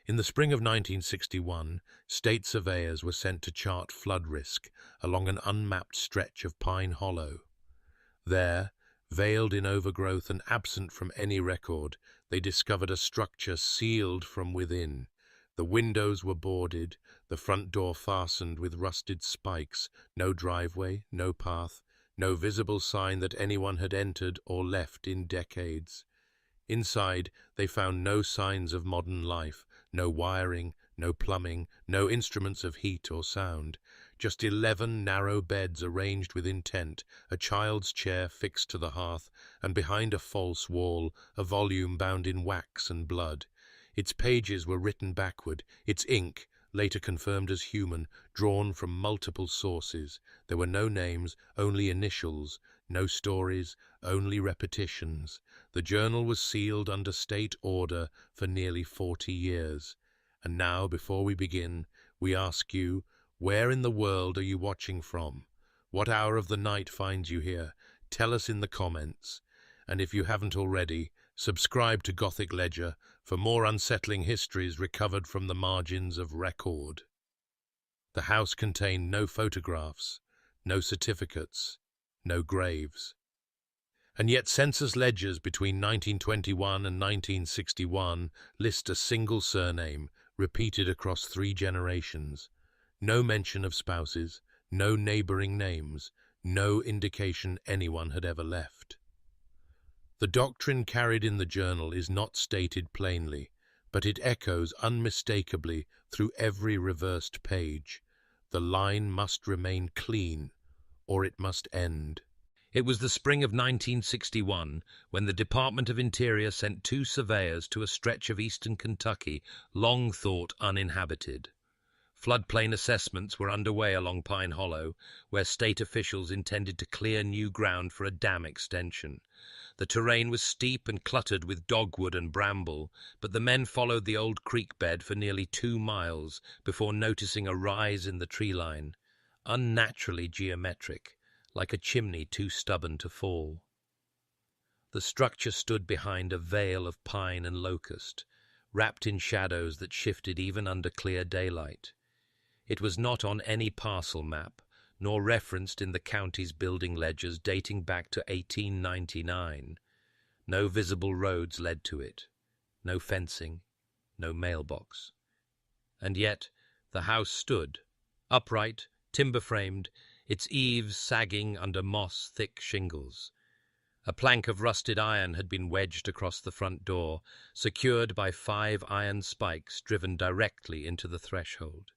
In the spring of 1961, state surveyors were sent to chart flood risk along an unmapped stretch of Pine Hollow. There, veiled in overgrowth and absent from any record, they discovered a structure sealed from within. The windows were boarded, the front door fastened with rusted spikes, no driveway, no path, no visible sign that anyone had entered or left in decades. Inside, they found no signs of modern life, no wiring, no plumbing, no instruments of heat or sound, just 11 narrow beds arranged with intent, a child's chair fixed to the hearth, and behind a false wall, a volume bound in wax and blood. Its pages were written backward, its ink, later confirmed as human, drawn from multiple sources. There were no names, only initials, no stories, only repetitions. The journal was sealed under state order for nearly 40 years. And now, before we begin, we ask you, where in the world are you watching from? What hour of the night finds you here? Tell us in the comments. And if you haven't already, subscribe to Gothic Ledger for more unsettling histories recovered from the margins of record. The house contained no photographs, no certificates, no graves. And yet census ledgers between 1921 and 1961 list a single surname, repeated across 3 generations. No mention of spouses, no neighboring names, no indication anyone had ever left. The doctrine carried in the journal is not stated plainly, but it echoes unmistakably through every reversed page. The line must remain clean, or it must end. It was the spring of 1961 when the Department of Interior sent 2 surveyors to a stretch of eastern Kentucky long thought uninhabited. Floodplain assessments were underway along Pine Hollow, where state officials intended to clear new ground for a dam extension. The terrain was steep and cluttered with dogwood and bramble, but the men followed the old creek bed for nearly 2 miles before noticing a rise in the tree line, unnaturally geometric, like a chimney too stubborn to fall. The structure stood behind a veil of pine and locust, wrapped in shadows that shifted even under clear daylight. It was not on any parcel map, nor referenced in the county's building ledgers dating back to 1899. No visible roads led to it, no fencing, no mailbox. And yet the house stood, upright, timber-framed, its eaves sagging under moss-thick shingles. A plank of rusted iron had been wedged across the front door, secured by 5 iron spikes driven directly into the threshold.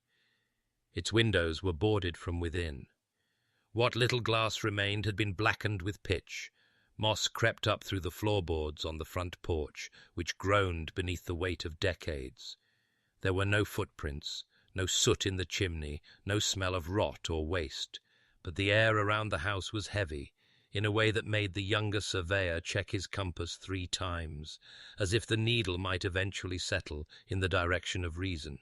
Its windows were boarded from within. What little glass remained had been blackened with pitch. Moss crept up through the floorboards on the front porch, which groaned beneath the weight of decades. There were no footprints, no soot in the chimney, no smell of rot or waste, but the air around the house was heavy, in a way that made the younger surveyor check his compass 3 times, as if the needle might eventually settle in the direction of reason.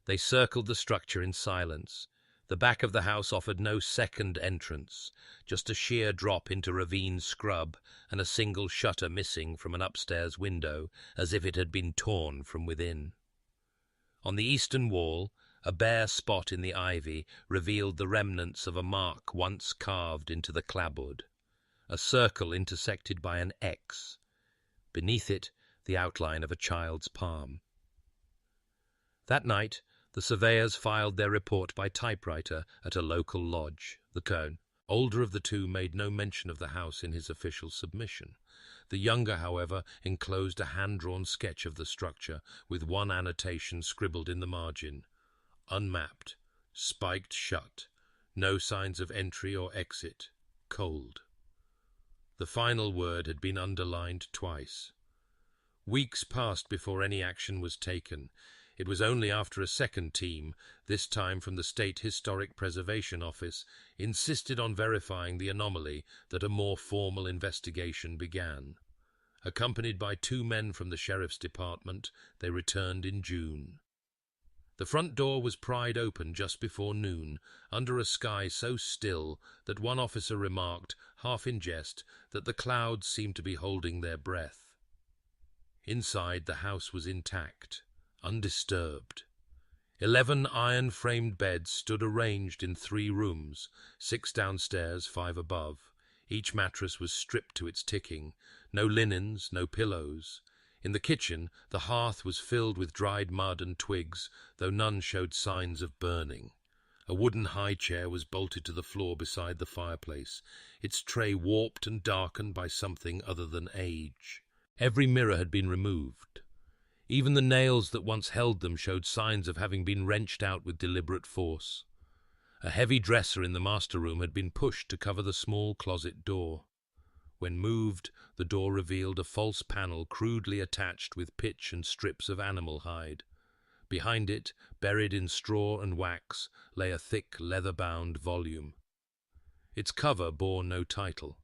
They circled the structure in silence. The back of the house offered no second entrance, just a sheer drop into ravine scrub and a single shutter missing from an upstairs window, as if it had been torn from within. On the eastern wall, a bare spot in the ivy revealed the remnants of a mark once carved into the clapboard, a circle intersected by an X. Beneath it, the outline of a child's palm. That night, the surveyors filed their report by typewriter at a local lodge. The Cone, older of the 2, made no mention of the house in his official submission. The younger, however, enclosed a hand-drawn sketch of the structure, with one annotation scribbled in the margin: unmapped, spiked shut, no signs of entry or exit, cold. The final word had been underlined twice. Weeks passed before any action was taken. It was only after a second team, this time from the State Historic Preservation Office, insisted on verifying the anomaly that a more formal investigation began. Accompanied by 2 men from the Sheriff's Department, they returned in June. The front door was pried open just before noon, under a sky so still that one officer remarked, half in jest, that the clouds seemed to be holding their breath. Inside, the house was intact, undisturbed. 11 iron-framed beds stood arranged in 3 rooms, 6 downstairs, 5 above. Each mattress was stripped to its ticking. No linens, no pillows. In the kitchen, the hearth was filled with dried mud and twigs, though none showed signs of burning. A wooden high chair was bolted to the floor beside the fireplace, its tray warped and darkened by something other than age. Every mirror had been removed. Even the nails that once held them showed signs of having been wrenched out with deliberate force. A heavy dresser in the master room had been pushed to cover the small closet door. When moved, the door revealed a false panel crudely attached with pitch and strips of animal hide. Behind it, buried in straw and wax, lay a thick, leather-bound volume. Its cover bore no title.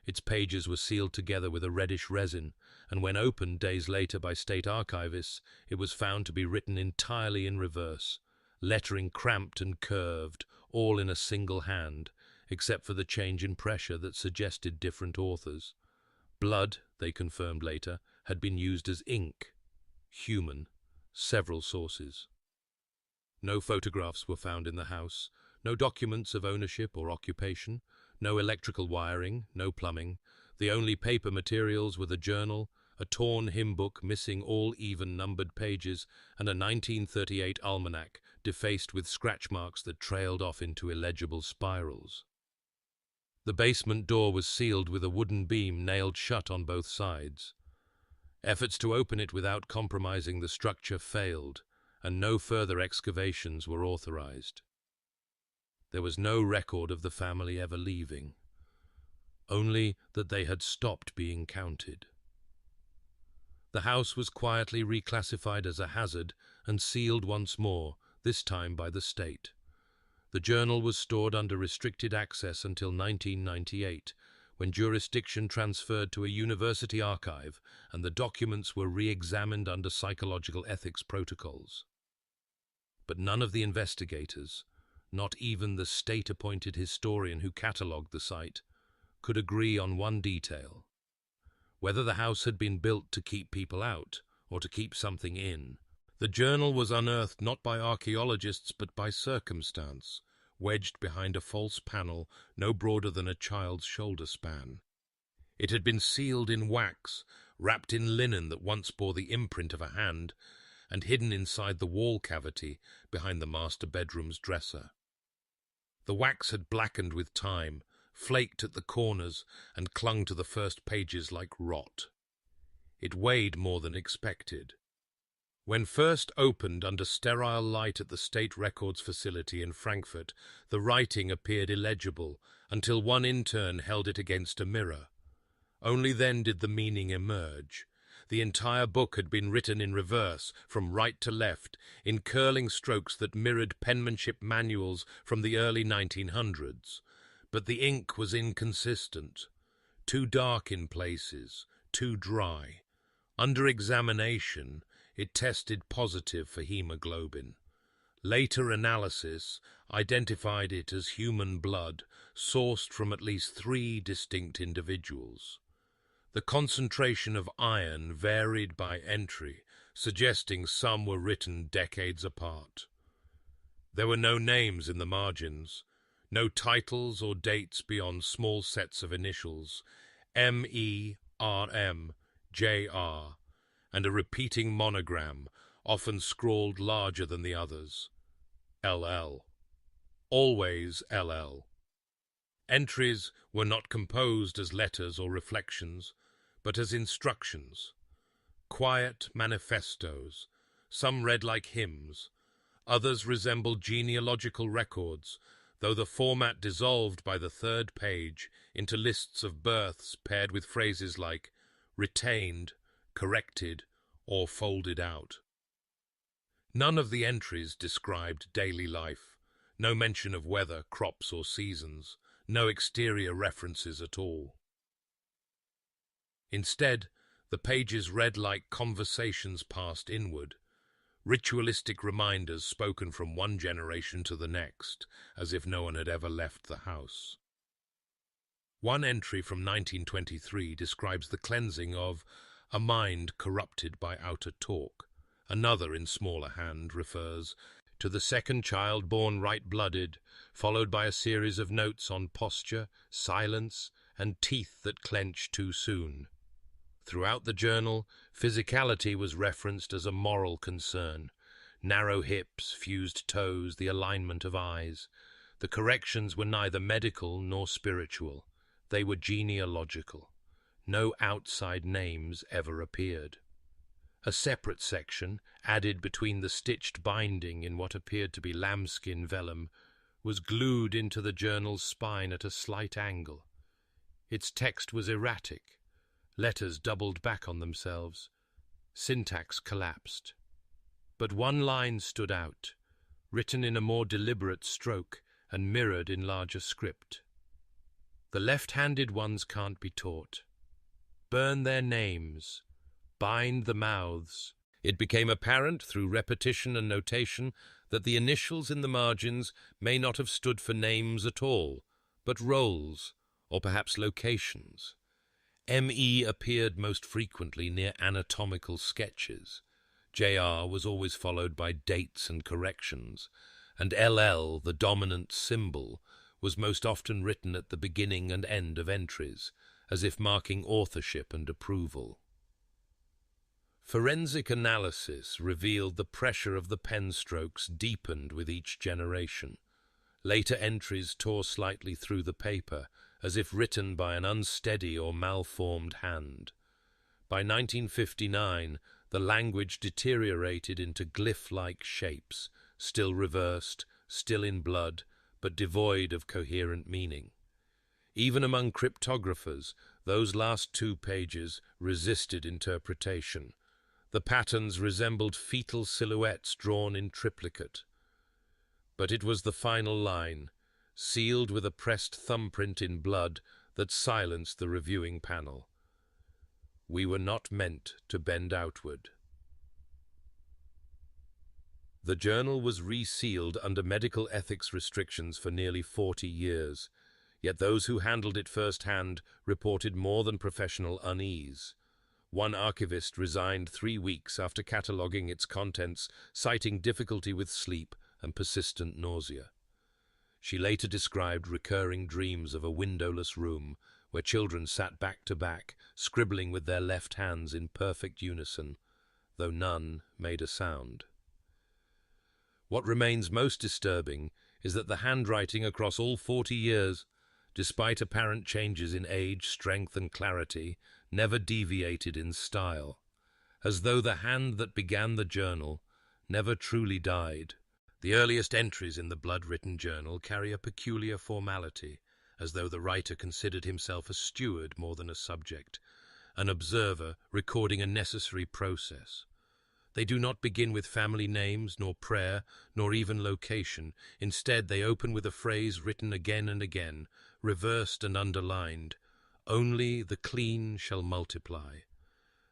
Its pages were sealed together with a reddish resin, and when opened days later by state archivists, it was found to be written entirely in reverse, lettering cramped and curved, all in a single hand, except for the change in pressure that suggested different authors. Blood, they confirmed later, had been used as ink. Human. Several sources. No photographs were found in the house, no documents of ownership or occupation, no electrical wiring, no plumbing. The only paper materials were the journal, a torn hymn book missing all even-numbered pages, and a 1938 almanac defaced with scratch marks that trailed off into illegible spirals. The basement door was sealed with a wooden beam nailed shut on both sides. Efforts to open it without compromising the structure failed, and no further excavations were authorized. There was no record of the family ever leaving, only that they had stopped being counted. The house was quietly reclassified as a hazard and sealed once more, this time by the state. The journal was stored under restricted access until 1998, when jurisdiction transferred to a university archive and the documents were re-examined under psychological ethics protocols. But none of the investigators, not even the state-appointed historian who catalogued the site, could agree on one detail: whether the house had been built to keep people out or to keep something in. The journal was unearthed not by archaeologists but by circumstance, wedged behind a false panel no broader than a child's shoulder span. It had been sealed in wax, wrapped in linen that once bore the imprint of a hand, and hidden inside the wall cavity behind the master bedroom's dresser. The wax had blackened with time, flaked at the corners, and clung to the first pages like rot. It weighed more than expected. When first opened under sterile light at the State Records facility in Frankfurt, the writing appeared illegible until one intern held it against a mirror. Only then did the meaning emerge. The entire book had been written in reverse, from right to left, in curling strokes that mirrored penmanship manuals from the early 1900s. But the ink was inconsistent, too dark in places, too dry. Under examination, it tested positive for hemoglobin. Later analysis identified it as human blood, sourced from at least 3 distinct individuals. The concentration of iron varied by entry, suggesting some were written decades apart. There were no names in the margins, no titles or dates beyond small sets of initials, M.E.R.M., J.R., and a repeating monogram, often scrawled larger than the others, L.L. Always L.L. Entries were not composed as letters or reflections, but as instructions, quiet manifestos. Some read like hymns, others resembled genealogical records, though the format dissolved by the 3rd page into lists of births paired with phrases like retained, corrected, or folded out. None of the entries described daily life, no mention of weather, crops, or seasons, no exterior references at all. Instead, the pages read like conversations passed inward, ritualistic reminders spoken from one generation to the next, as if no one had ever left the house. One entry from 1923 describes the cleansing of a mind corrupted by outer talk, Another, in smaller hand, refers to the second child born right-blooded, followed by a series of notes on posture, silence, and teeth that clench too soon. Throughout the journal, physicality was referenced as a moral concern. Narrow hips, fused toes, the alignment of eyes. The corrections were neither medical nor spiritual. They were genealogical. No outside names ever appeared. A separate section, added between the stitched binding in what appeared to be lambskin vellum, was glued into the journal's spine at a slight angle. Its text was erratic. Letters doubled back on themselves. Syntax collapsed. But one line stood out, written in a more deliberate stroke and mirrored in larger script. The left-handed ones can't be taught. Burn their names. Bind the mouths. It became apparent through repetition and notation that the initials in the margins may not have stood for names at all, but roles, or perhaps locations. M.E. appeared most frequently near anatomical sketches. J.R. was always followed by dates and corrections, and L.L., the dominant symbol, was most often written at the beginning and end of entries, as if marking authorship and approval. Forensic analysis revealed the pressure of the pen strokes deepened with each generation. Later entries tore slightly through the paper, as if written by an unsteady or malformed hand. By 1959, the language deteriorated into glyph-like shapes, still reversed, still in blood, but devoid of coherent meaning. Even among cryptographers, those last 2 pages resisted interpretation. The patterns resembled fetal silhouettes drawn in triplicate. But it was the final line, sealed with a pressed thumbprint in blood, that silenced the reviewing panel. We were not meant to bend outward. The journal was resealed under medical ethics restrictions for nearly 40 years, yet those who handled it firsthand reported more than professional unease. One archivist resigned 3 weeks after cataloguing its contents, citing difficulty with sleep and persistent nausea. She later described recurring dreams of a windowless room where children sat back to back, scribbling with their left hands in perfect unison, though none made a sound. What remains most disturbing is that the handwriting across all 40 years, despite apparent changes in age, strength, and clarity, never deviated in style, as though the hand that began the journal never truly died. The earliest entries in the blood-written journal carry a peculiar formality, as though the writer considered himself a steward more than a subject, an observer recording a necessary process. They do not begin with family names, nor prayer, nor even location. Instead, they open with a phrase written again and again, reversed and underlined, "Only the clean shall multiply."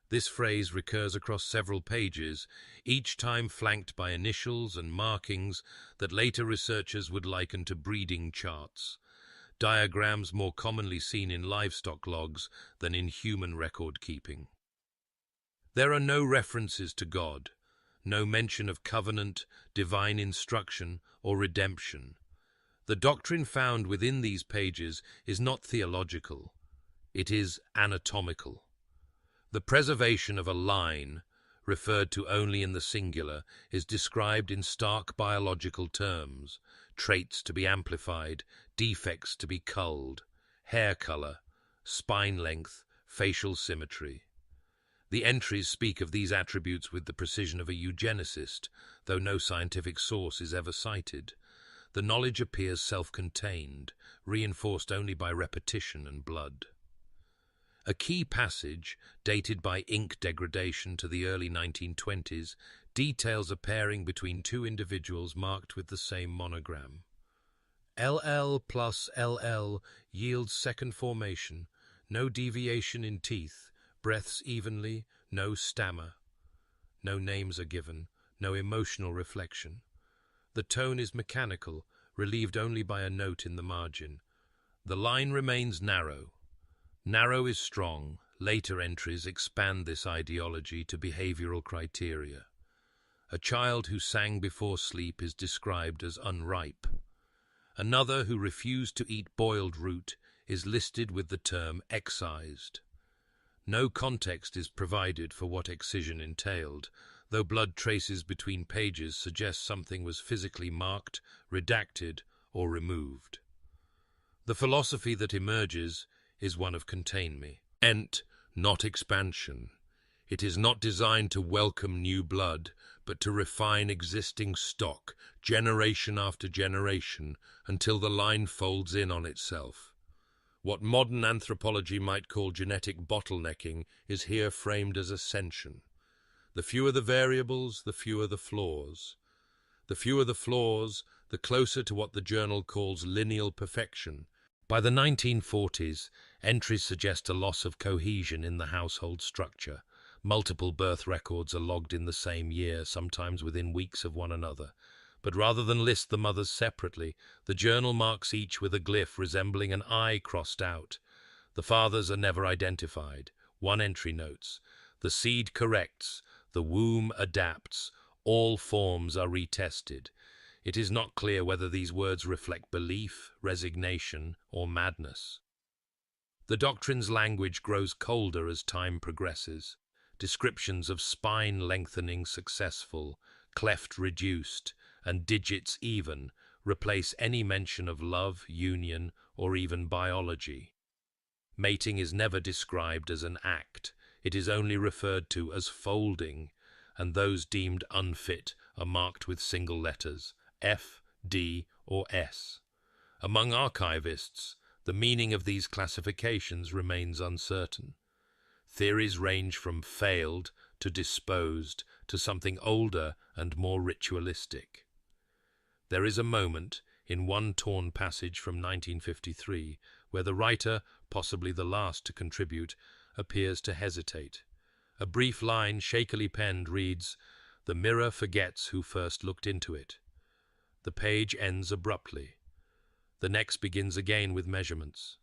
This phrase recurs across several pages, each time flanked by initials and markings that later researchers would liken to breeding charts, diagrams more commonly seen in livestock logs than in human record-keeping. There are no references to God, no mention of covenant, divine instruction, or redemption. The doctrine found within these pages is not theological, it is anatomical. The preservation of a line, referred to only in the singular, is described in stark biological terms: traits to be amplified, defects to be culled, hair color, spine length, facial symmetry. The entries speak of these attributes with the precision of a eugenicist, though no scientific source is ever cited. The knowledge appears self-contained, reinforced only by repetition and blood. A key passage, dated by ink degradation to the early 1920s, details a pairing between 2 individuals marked with the same monogram. LL plus LL yields second formation, no deviation in teeth, breaths evenly, no stammer. No names are given, no emotional reflection. The tone is mechanical, relieved only by a note in the margin. The line remains narrow. Narrow is strong. Later entries expand this ideology to behavioral criteria. A child who sang before sleep is described as unripe. Another who refused to eat boiled root is listed with the term excised. No context is provided for what excision entailed, though blood traces between pages suggest something was physically marked, redacted, or removed. The philosophy that emerges is one of contain me. Not expansion. It is not designed to welcome new blood, but to refine existing stock, generation after generation, until the line folds in on itself. What modern anthropology might call genetic bottlenecking is here framed as ascension. The fewer the variables, the fewer the flaws. The fewer the flaws, the closer to what the journal calls lineal perfection. By the 1940s, entries suggest a loss of cohesion in the household structure. Multiple birth records are logged in the same year, sometimes within weeks of one another. But rather than list the mothers separately, the journal marks each with a glyph resembling an eye crossed out. The fathers are never identified. One entry notes, "The seed corrects, the womb adapts, all forms are retested." It is not clear whether these words reflect belief, resignation, or madness. The doctrine's language grows colder as time progresses. Descriptions of spine lengthening successful, cleft reduced, and digits even replace any mention of love, union, or even biology. Mating is never described as an act. It is only referred to as folding, and those deemed unfit are marked with single letters, F, D, or S. Among archivists, the meaning of these classifications remains uncertain. Theories range from failed to disposed to something older and more ritualistic. There is a moment in one torn passage from 1953 where the writer, possibly the last to contribute, appears to hesitate. A brief line, shakily penned, reads, "The mirror forgets who first looked into it." The page ends abruptly. The next begins again with measurements.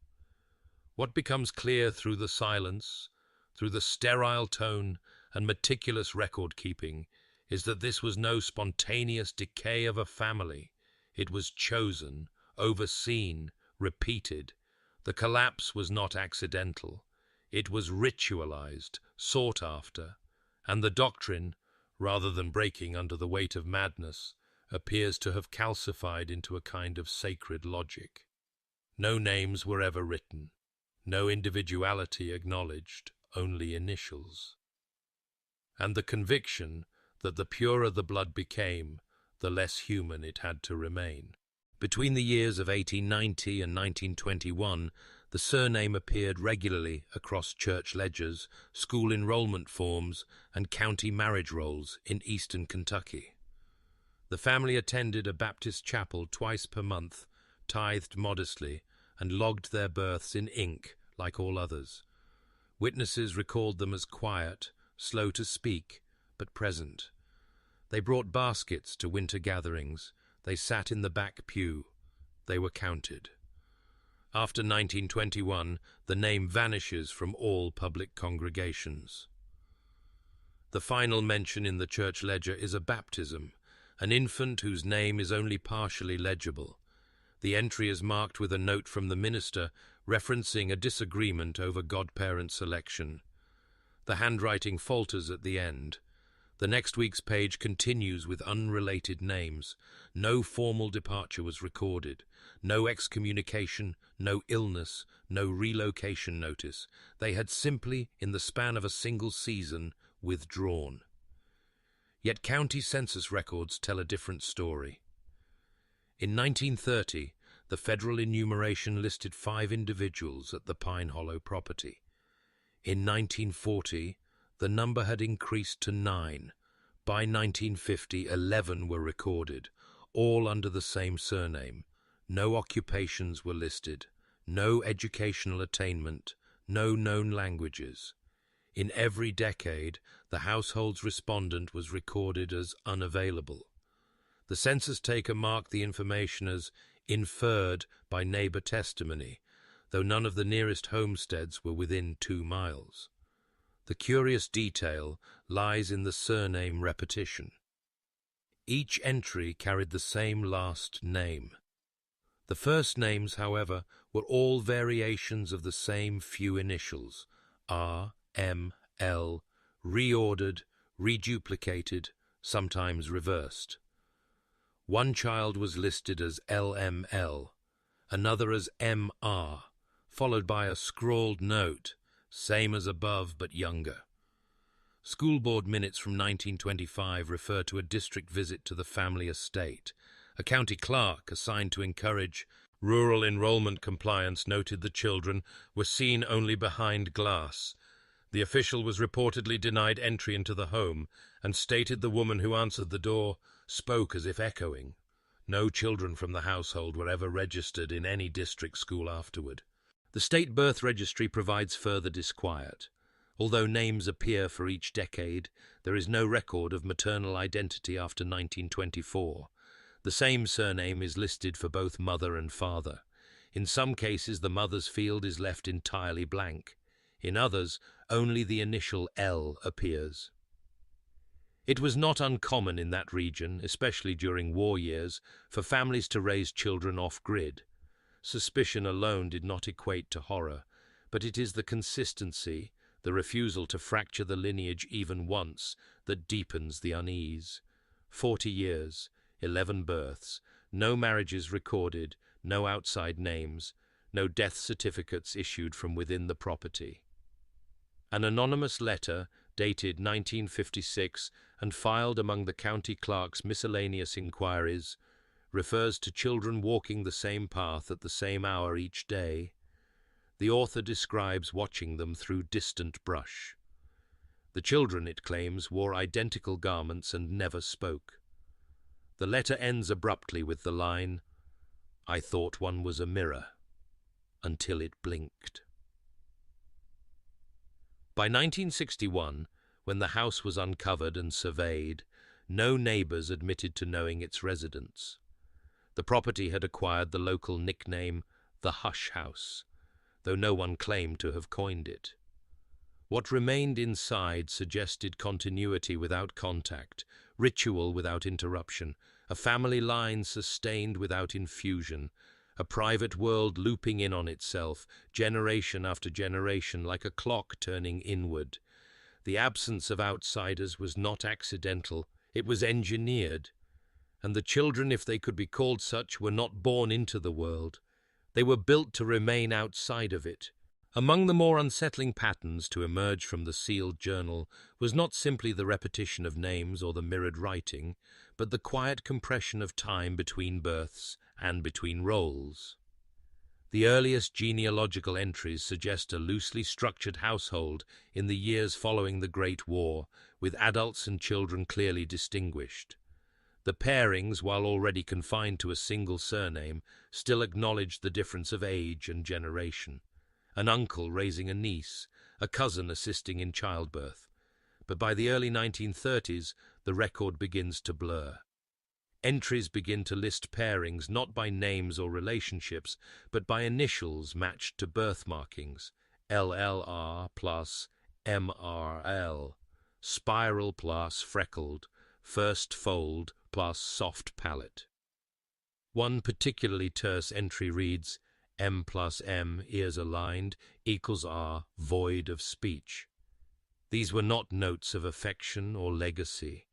What becomes clear through the silence, through the sterile tone and meticulous record-keeping, is that this was no spontaneous decay of a family. It was chosen, overseen, repeated. The collapse was not accidental. It was ritualized, sought after, and the doctrine, rather than breaking under the weight of madness, appears to have calcified into a kind of sacred logic. No names were ever written, no individuality acknowledged, only initials. And the conviction that the purer the blood became, the less human it had to remain. Between the years of 1890 and 1921, the surname appeared regularly across church ledgers, school enrollment forms, and county marriage rolls in eastern Kentucky. The family attended a Baptist chapel twice per month, tithed modestly, and logged their births in ink like all others. Witnesses recalled them as quiet, slow to speak, but present. They brought baskets to winter gatherings. They sat in the back pew. They were counted. After 1921, the name vanishes from all public congregations. The final mention in the church ledger is a baptism, an infant whose name is only partially legible. The entry is marked with a note from the minister referencing a disagreement over godparent selection. The handwriting falters at the end. The next week's page continues with unrelated names. No formal departure was recorded. No excommunication, no illness, no relocation notice. They had simply, in the span of a single season, withdrawn. Yet county census records tell a different story. In 1930, the federal enumeration listed 5 individuals at the Pine Hollow property. In 1940, the number had increased to 9. By 1950, 11 were recorded, all under the same surname. No occupations were listed, no educational attainment, no known languages. In every decade, the household's respondent was recorded as unavailable. The census taker marked the information as inferred by neighbor testimony, though none of the nearest homesteads were within 2 miles. The curious detail lies in the surname repetition. Each entry carried the same last name. The first names, however, were all variations of the same few initials, R, M, L, reordered, reduplicated, sometimes reversed. One child was listed as LML, another as MR, followed by a scrawled note, same as above but younger. School board minutes from 1925 refer to a district visit to the family estate. A county clerk assigned to encourage rural enrollment compliance noted the children were seen only behind glass. The official was reportedly denied entry into the home and stated the woman who answered the door spoke as if echoing. No children from the household were ever registered in any district school afterward. The state birth registry provides further disquiet. Although names appear for each decade, there is no record of maternal identity after 1924. The same surname is listed for both mother and father. In some cases, the mother's field is left entirely blank. In others, only the initial L appears. It was not uncommon in that region, especially during war years, for families to raise children off-grid. Suspicion alone did not equate to horror, but it is the consistency, the refusal to fracture the lineage even once, that deepens the unease. 40 years, 11 births, no marriages recorded, no outside names, no death certificates issued from within the property. An anonymous letter, dated 1956 and filed among the county clerk's miscellaneous inquiries, refers to children walking the same path at the same hour each day. The author describes watching them through distant brush. The children, it claims, wore identical garments and never spoke. The letter ends abruptly with the line, "I thought one was a mirror, until it blinked." By 1961, when the house was uncovered and surveyed, no neighbors admitted to knowing its residents. The property had acquired the local nickname, the Hush House, though no one claimed to have coined it. What remained inside suggested continuity without contact, ritual without interruption, a family line sustained without infusion, a private world looping in on itself, generation after generation, like a clock turning inward. The absence of outsiders was not accidental, it was engineered. And the children, if they could be called such, were not born into the world. They were built to remain outside of it. Among the more unsettling patterns to emerge from the sealed journal was not simply the repetition of names or the mirrored writing, but the quiet compression of time between births and between roles. The earliest genealogical entries suggest a loosely structured household in the years following the Great War, with adults and children clearly distinguished. The pairings, while already confined to a single surname, still acknowledged the difference of age and generation. An uncle raising a niece, a cousin assisting in childbirth. But by the early 1930s, the record begins to blur. Entries begin to list pairings not by names or relationships, but by initials matched to birth markings, LLR plus MRL, spiral plus freckled, first fold plus soft palate. One particularly terse entry reads, M plus M, ears aligned, equals R, void of speech. These were not notes of affection or legacy.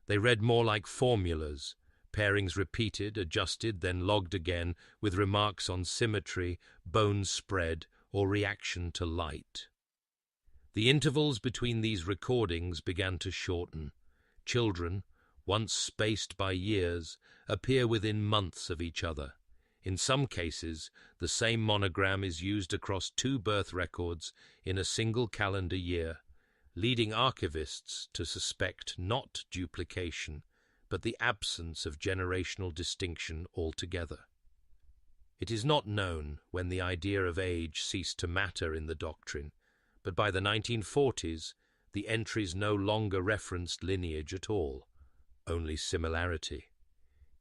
They read more like formulas, pairings repeated, adjusted, then logged again, with remarks on symmetry, bone spread, or reaction to light. The intervals between these recordings began to shorten. Children, once spaced by years, appear within months of each other. In some cases, the same monogram is used across 2 birth records in a single calendar year, leading archivists to suspect not duplication, but the absence of generational distinction altogether. It is not known when the idea of age ceased to matter in the doctrine, but by the 1940s, the entries no longer referenced lineage at all, only similarity.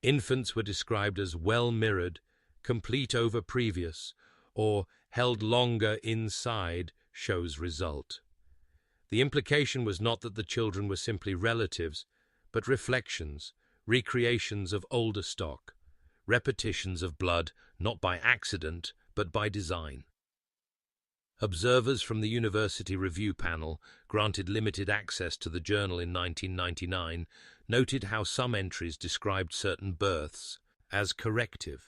Infants were described as well mirrored, complete over previous, or held longer inside shows result. The implication was not that the children were simply relatives, but reflections, recreations of older stock, repetitions of blood not by accident but by design. Observers from the University Review Panel, granted limited access to the journal in 1999, noted how some entries described certain births as corrective,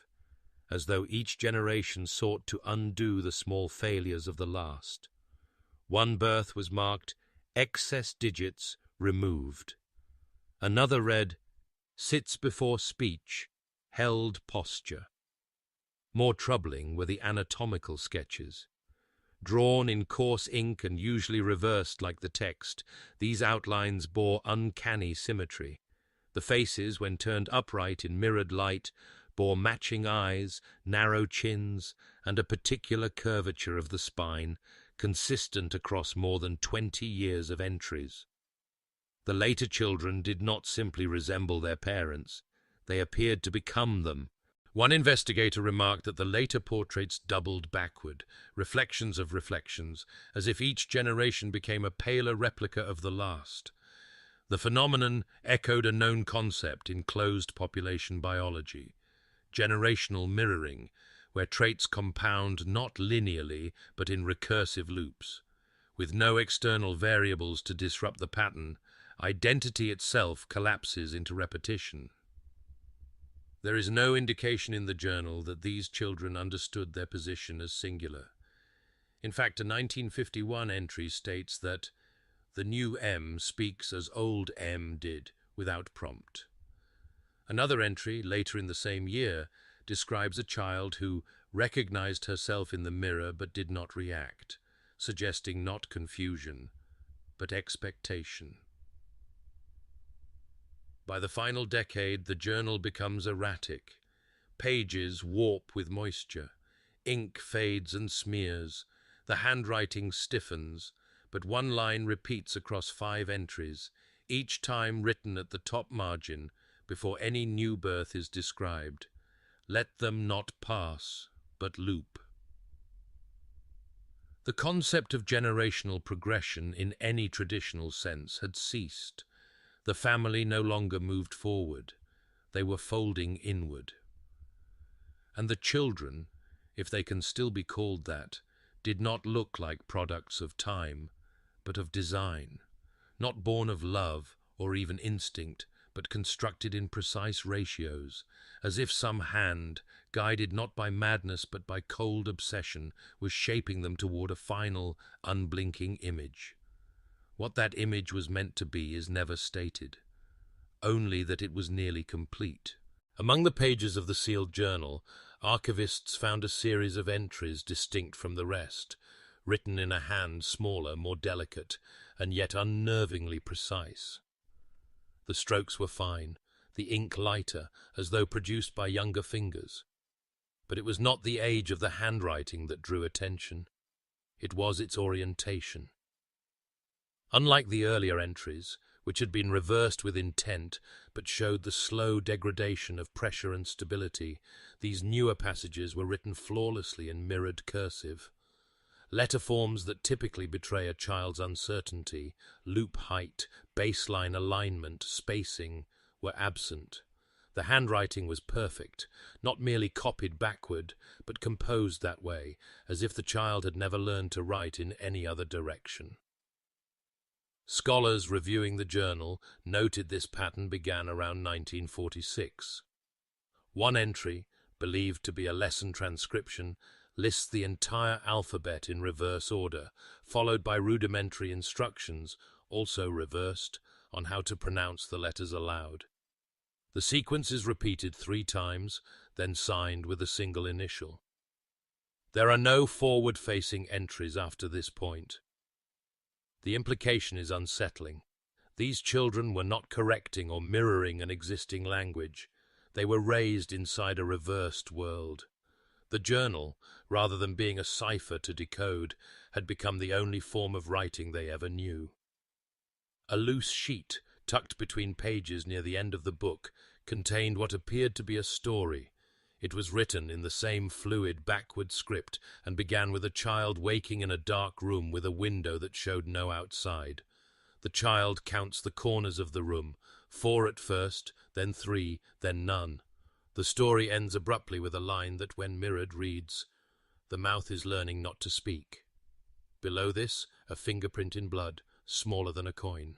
as though each generation sought to undo the small failures of the last. One birth was marked excess digits removed. Another read sits before speech, held posture. More troubling were the anatomical sketches. Drawn in coarse ink and usually reversed like the text, these outlines bore uncanny symmetry. The faces, when turned upright in mirrored light, bore matching eyes, narrow chins, and a particular curvature of the spine, consistent across more than 20 years of entries. The later children did not simply resemble their parents, they appeared to become them. One investigator remarked that the later portraits doubled backward, reflections of reflections, as if each generation became a paler replica of the last. The phenomenon echoed a known concept in closed population biology, generational mirroring, where traits compound not linearly but in recursive loops. With no external variables to disrupt the pattern, identity itself collapses into repetition. There is no indication in the journal that these children understood their position as singular. In fact, a 1951 entry states that the new M speaks as old M did, without prompt. Another entry, later in the same year, describes a child who recognized herself in the mirror but did not react, suggesting not confusion, but expectation. By the final decade, the journal becomes erratic. Pages warp with moisture. Ink fades and smears. The handwriting stiffens, but one line repeats across 5 entries, each time written at the top margin before any new birth is described. Let them not pass, but loop. The concept of generational progression in any traditional sense had ceased. The family no longer moved forward, they were folding inward. And the children, if they can still be called that, did not look like products of time, but of design, not born of love or even instinct, but constructed in precise ratios, as if some hand, guided not by madness but by cold obsession, was shaping them toward a final, unblinking image. What that image was meant to be is never stated, only that it was nearly complete. Among the pages of the sealed journal, archivists found a series of entries distinct from the rest, written in a hand smaller, more delicate, and yet unnervingly precise. The strokes were fine, the ink lighter, as though produced by younger fingers. But it was not the age of the handwriting that drew attention. It was its orientation. Unlike the earlier entries, which had been reversed with intent but showed the slow degradation of pressure and stability, these newer passages were written flawlessly in mirrored cursive. Letter forms that typically betray a child's uncertainty, loop height, baseline alignment, spacing, were absent. The handwriting was perfect, not merely copied backward, but composed that way, as if the child had never learned to write in any other direction. Scholars reviewing the journal noted this pattern began around 1946. One entry, believed to be a lesson transcription, lists the entire alphabet in reverse order, followed by rudimentary instructions, also reversed, on how to pronounce the letters aloud. The sequence is repeated 3 times, then signed with a single initial. There are no forward-facing entries after this point. The implication is unsettling. These children were not correcting or mirroring an existing language. They were raised inside a reversed world. The journal, rather than being a cipher to decode, had become the only form of writing they ever knew. A loose sheet, tucked between pages near the end of the book, contained what appeared to be a story. It was written in the same fluid backward script and began with a child waking in a dark room with a window that showed no outside. The child counts the corners of the room, 4 at first, then 3, then none. The story ends abruptly with a line that, when mirrored, reads, "The mouth is learning not to speak." Below this, a fingerprint in blood, smaller than a coin.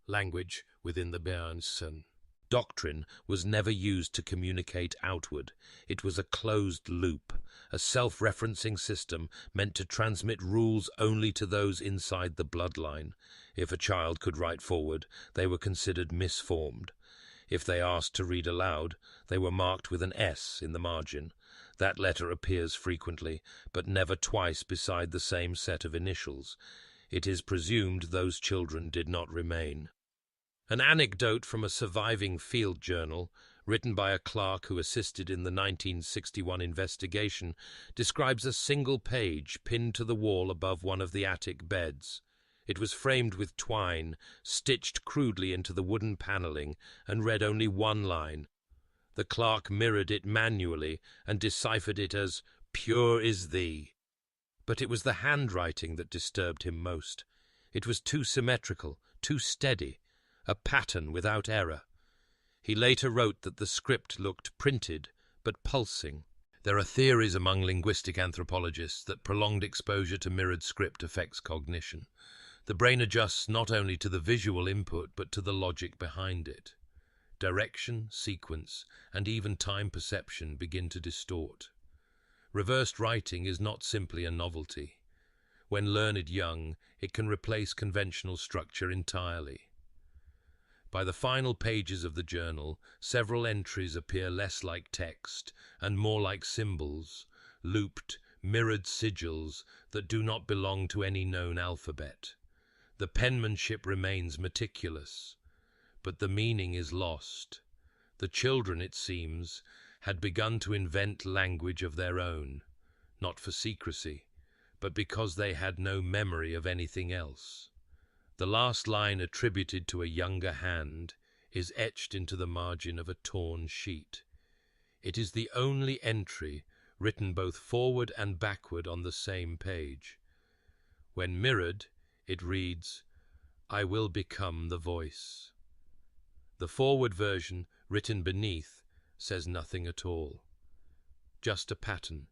Language within the Bernsen. Doctrine was never used to communicate outward. It was a closed loop, a self-referencing system meant to transmit rules only to those inside the bloodline. If a child could write forward, they were considered misformed. If they asked to read aloud, they were marked with an S in the margin. That letter appears frequently, but never twice beside the same set of initials. It is presumed those children did not remain. An anecdote from a surviving field journal, written by a clerk who assisted in the 1961 investigation, describes a single page pinned to the wall above one of the attic beds. It was framed with twine, stitched crudely into the wooden paneling, and read only one line. The clerk mirrored it manually and deciphered it as, "Pure is thee." But it was the handwriting that disturbed him most. It was too symmetrical, too steady, a pattern without error. He later wrote that the script looked printed, but pulsing. There are theories among linguistic anthropologists that prolonged exposure to mirrored script affects cognition. The brain adjusts not only to the visual input, but to the logic behind it. Direction, sequence, and even time perception begin to distort. Reversed writing is not simply a novelty. When learned young, it can replace conventional structure entirely. By the final pages of the journal, several entries appear less like text and more like symbols, looped, mirrored sigils that do not belong to any known alphabet. The penmanship remains meticulous, but the meaning is lost. The children, it seems, had begun to invent language of their own, not for secrecy, but because they had no memory of anything else. The last line, attributed to a younger hand, is etched into the margin of a torn sheet. It is the only entry written both forward and backward on the same page. When mirrored, it reads, "I will become the voice." The forward version, written beneath, says nothing at all. Just a pattern,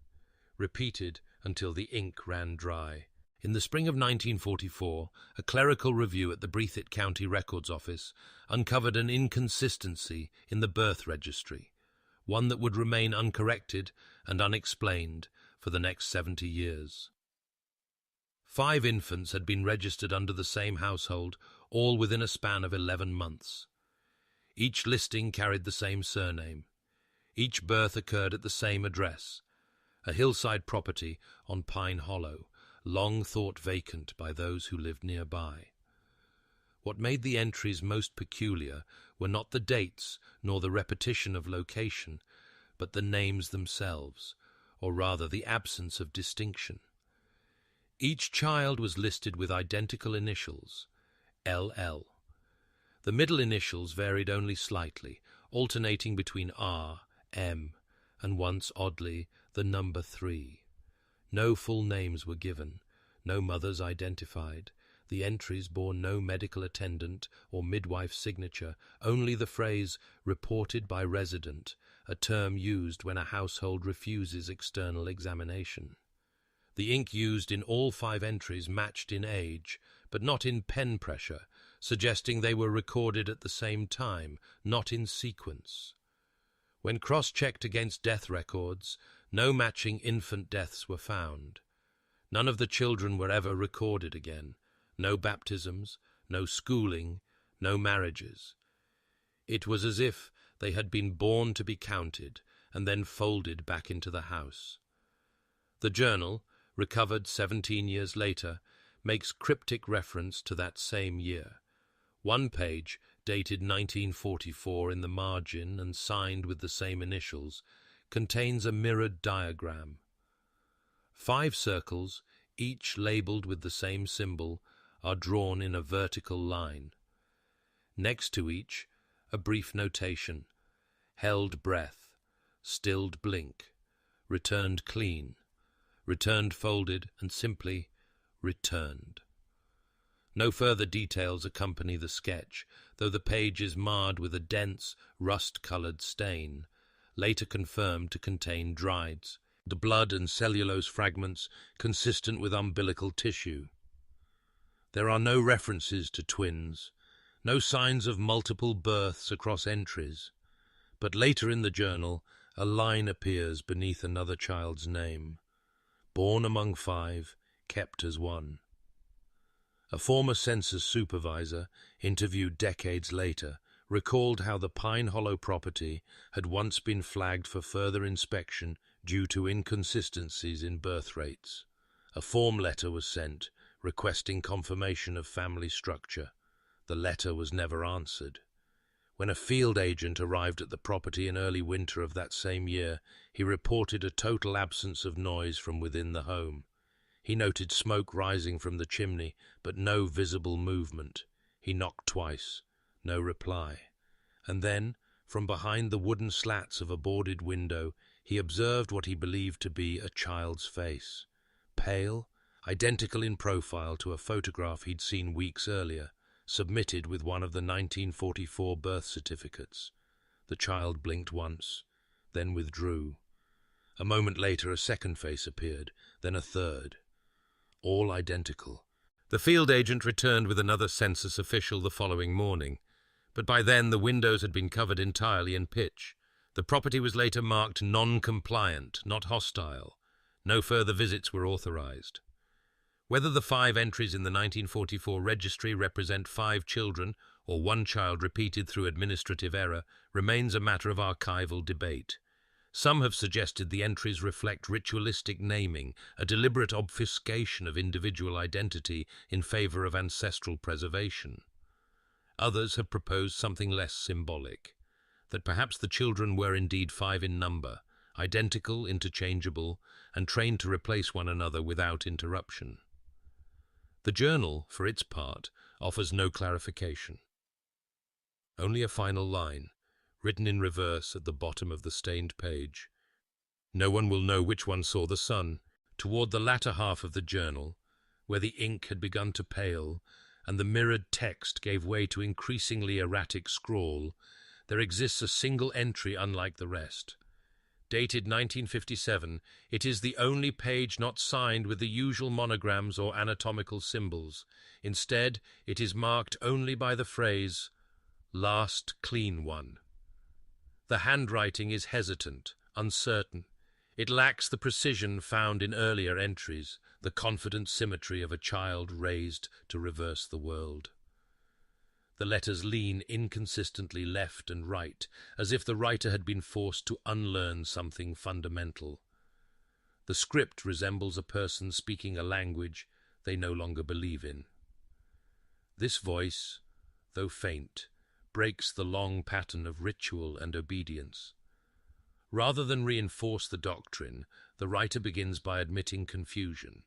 repeated until the ink ran dry. In the spring of 1944, a clerical review at the Breathitt County Records Office uncovered an inconsistency in the birth registry, one that would remain uncorrected and unexplained for the next 70 years. 5 infants had been registered under the same household, all within a span of 11 months. Each listing carried the same surname. Each birth occurred at the same address, a hillside property on Pine Hollow, long thought vacant by those who lived nearby. What made the entries most peculiar were not the dates nor the repetition of location, but the names themselves, or rather the absence of distinction. Each child was listed with identical initials, LL. The middle initials varied only slightly, alternating between R, M, and once, oddly, the number 3. No full names were given, no mothers identified. The entries bore no medical attendant or midwife signature, only the phrase "reported by resident," a term used when a household refuses external examination. The ink used in all 5 entries matched in age, but not in pen pressure, suggesting they were recorded at the same time, not in sequence. When cross-checked against death records, no matching infant deaths were found. None of the children were ever recorded again. No baptisms, no schooling, no marriages. It was as if they had been born to be counted and then folded back into the house. The journal, recovered 17 years later, makes cryptic reference to that same year. One page, dated 1944 in the margin and signed with the same initials, contains a mirrored diagram. 5 circles, each labeled with the same symbol, are drawn in a vertical line. Next to each, a brief notation: held breath, stilled blink, returned clean, returned folded, and simply returned. No further details accompany the sketch. though the page is marred with a dense, rust-colored stain, later confirmed to contain drides, the blood and cellulose fragments consistent with umbilical tissue. There are no references to twins, no signs of multiple births across entries, but later in the journal, a line appears beneath another child's name. Born among 5, kept as 1. A former census supervisor, interviewed decades later, recalled how the Pine Hollow property had once been flagged for further inspection due to inconsistencies in birth rates. A form letter was sent, requesting confirmation of family structure. The letter was never answered. When a field agent arrived at the property in early winter of that same year, he reported a total absence of noise from within the home. He noted smoke rising from the chimney, but no visible movement. He knocked twice. No reply. And then, from behind the wooden slats of a boarded window, he observed what he believed to be a child's face. Pale, identical in profile to a photograph he'd seen weeks earlier, submitted with one of the 1944 birth certificates. The child blinked once, then withdrew. A moment later, a second face appeared, then a third. All identical. The field agent returned with another census official the following morning, but by then the windows had been covered entirely in pitch. The property was later marked non-compliant, not hostile. No further visits were authorized. Whether the 5 entries in the 1944 registry represent 5 children or 1 child repeated through administrative error remains a matter of archival debate. Some have suggested the entries reflect ritualistic naming, a deliberate obfuscation of individual identity in favor of ancestral preservation. Others have proposed something less symbolic, that perhaps the children were indeed 5 in number, identical, interchangeable, and trained to replace one another without interruption. The journal, for its part, offers no clarification. Only a final line, written in reverse at the bottom of the stained page. No one will know which one saw the sun. Toward the latter half of the journal, where the ink had begun to pale and the mirrored text gave way to increasingly erratic scrawl, there exists a single entry unlike the rest. Dated 1957, it is the only page not signed with the usual monograms or anatomical symbols. Instead, it is marked only by the phrase, "Last clean one." The handwriting is hesitant, uncertain. It lacks the precision found in earlier entries, the confident symmetry of a child raised to reverse the world. The letters lean inconsistently left and right, as if the writer had been forced to unlearn something fundamental. The script resembles a person speaking a language they no longer believe in. This voice, though faint, breaks the long pattern of ritual and obedience. Rather than reinforce the doctrine, the writer begins by admitting confusion.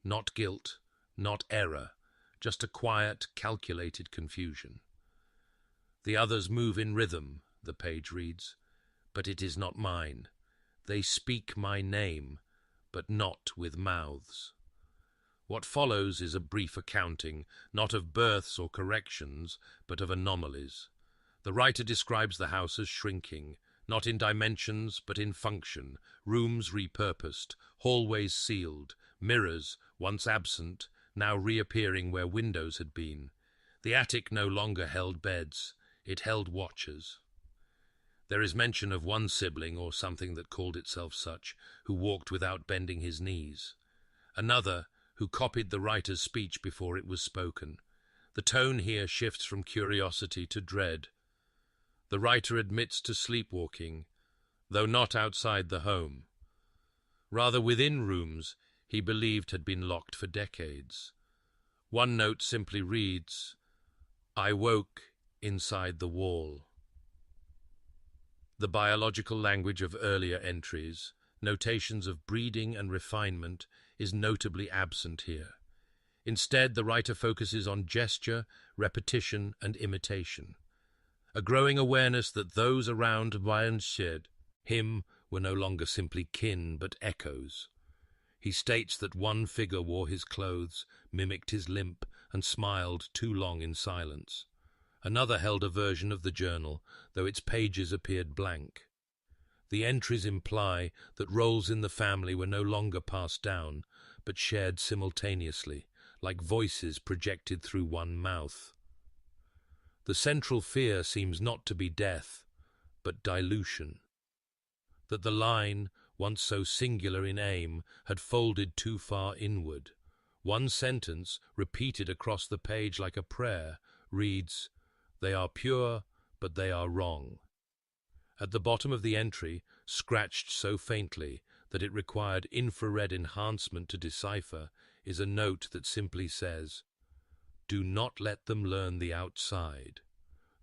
Not guilt, not error, just a quiet, calculated confusion. "The others move in rhythm," the page reads, "but it is not mine. They speak my name, but not with mouths." What follows is a brief accounting, not of births or corrections, but of anomalies. The writer describes the house as shrinking, not in dimensions, but in function, rooms repurposed, hallways sealed, mirrors, once absent, now reappearing where windows had been. The attic no longer held beds, it held watchers. There is mention of one sibling, or something that called itself such, who walked without bending his knees. Another, who copied the writer's speech before it was spoken. The tone here shifts from curiosity to dread. The writer admits to sleepwalking, though not outside the home. Rather within rooms he believed had been locked for decades. One note simply reads, "I woke inside the wall." The biological language of earlier entries, notations of breeding and refinement, is notably absent here. Instead, the writer focuses on gesture, repetition, and imitation. A growing awareness that those around Weinstead, him, were no longer simply kin, but echoes. He states that one figure wore his clothes, mimicked his limp, and smiled too long in silence. Another held a version of the journal, though its pages appeared blank. The entries imply that roles in the family were no longer passed down, but shared simultaneously, like voices projected through one mouth. The central fear seems not to be death, but dilution. That the line, once so singular in aim, had folded too far inward. One sentence, repeated across the page like a prayer, reads, "They are pure, but they are wrong." At the bottom of the entry, scratched so faintly that it required infrared enhancement to decipher, is a note that simply says, "Do not let them learn the outside."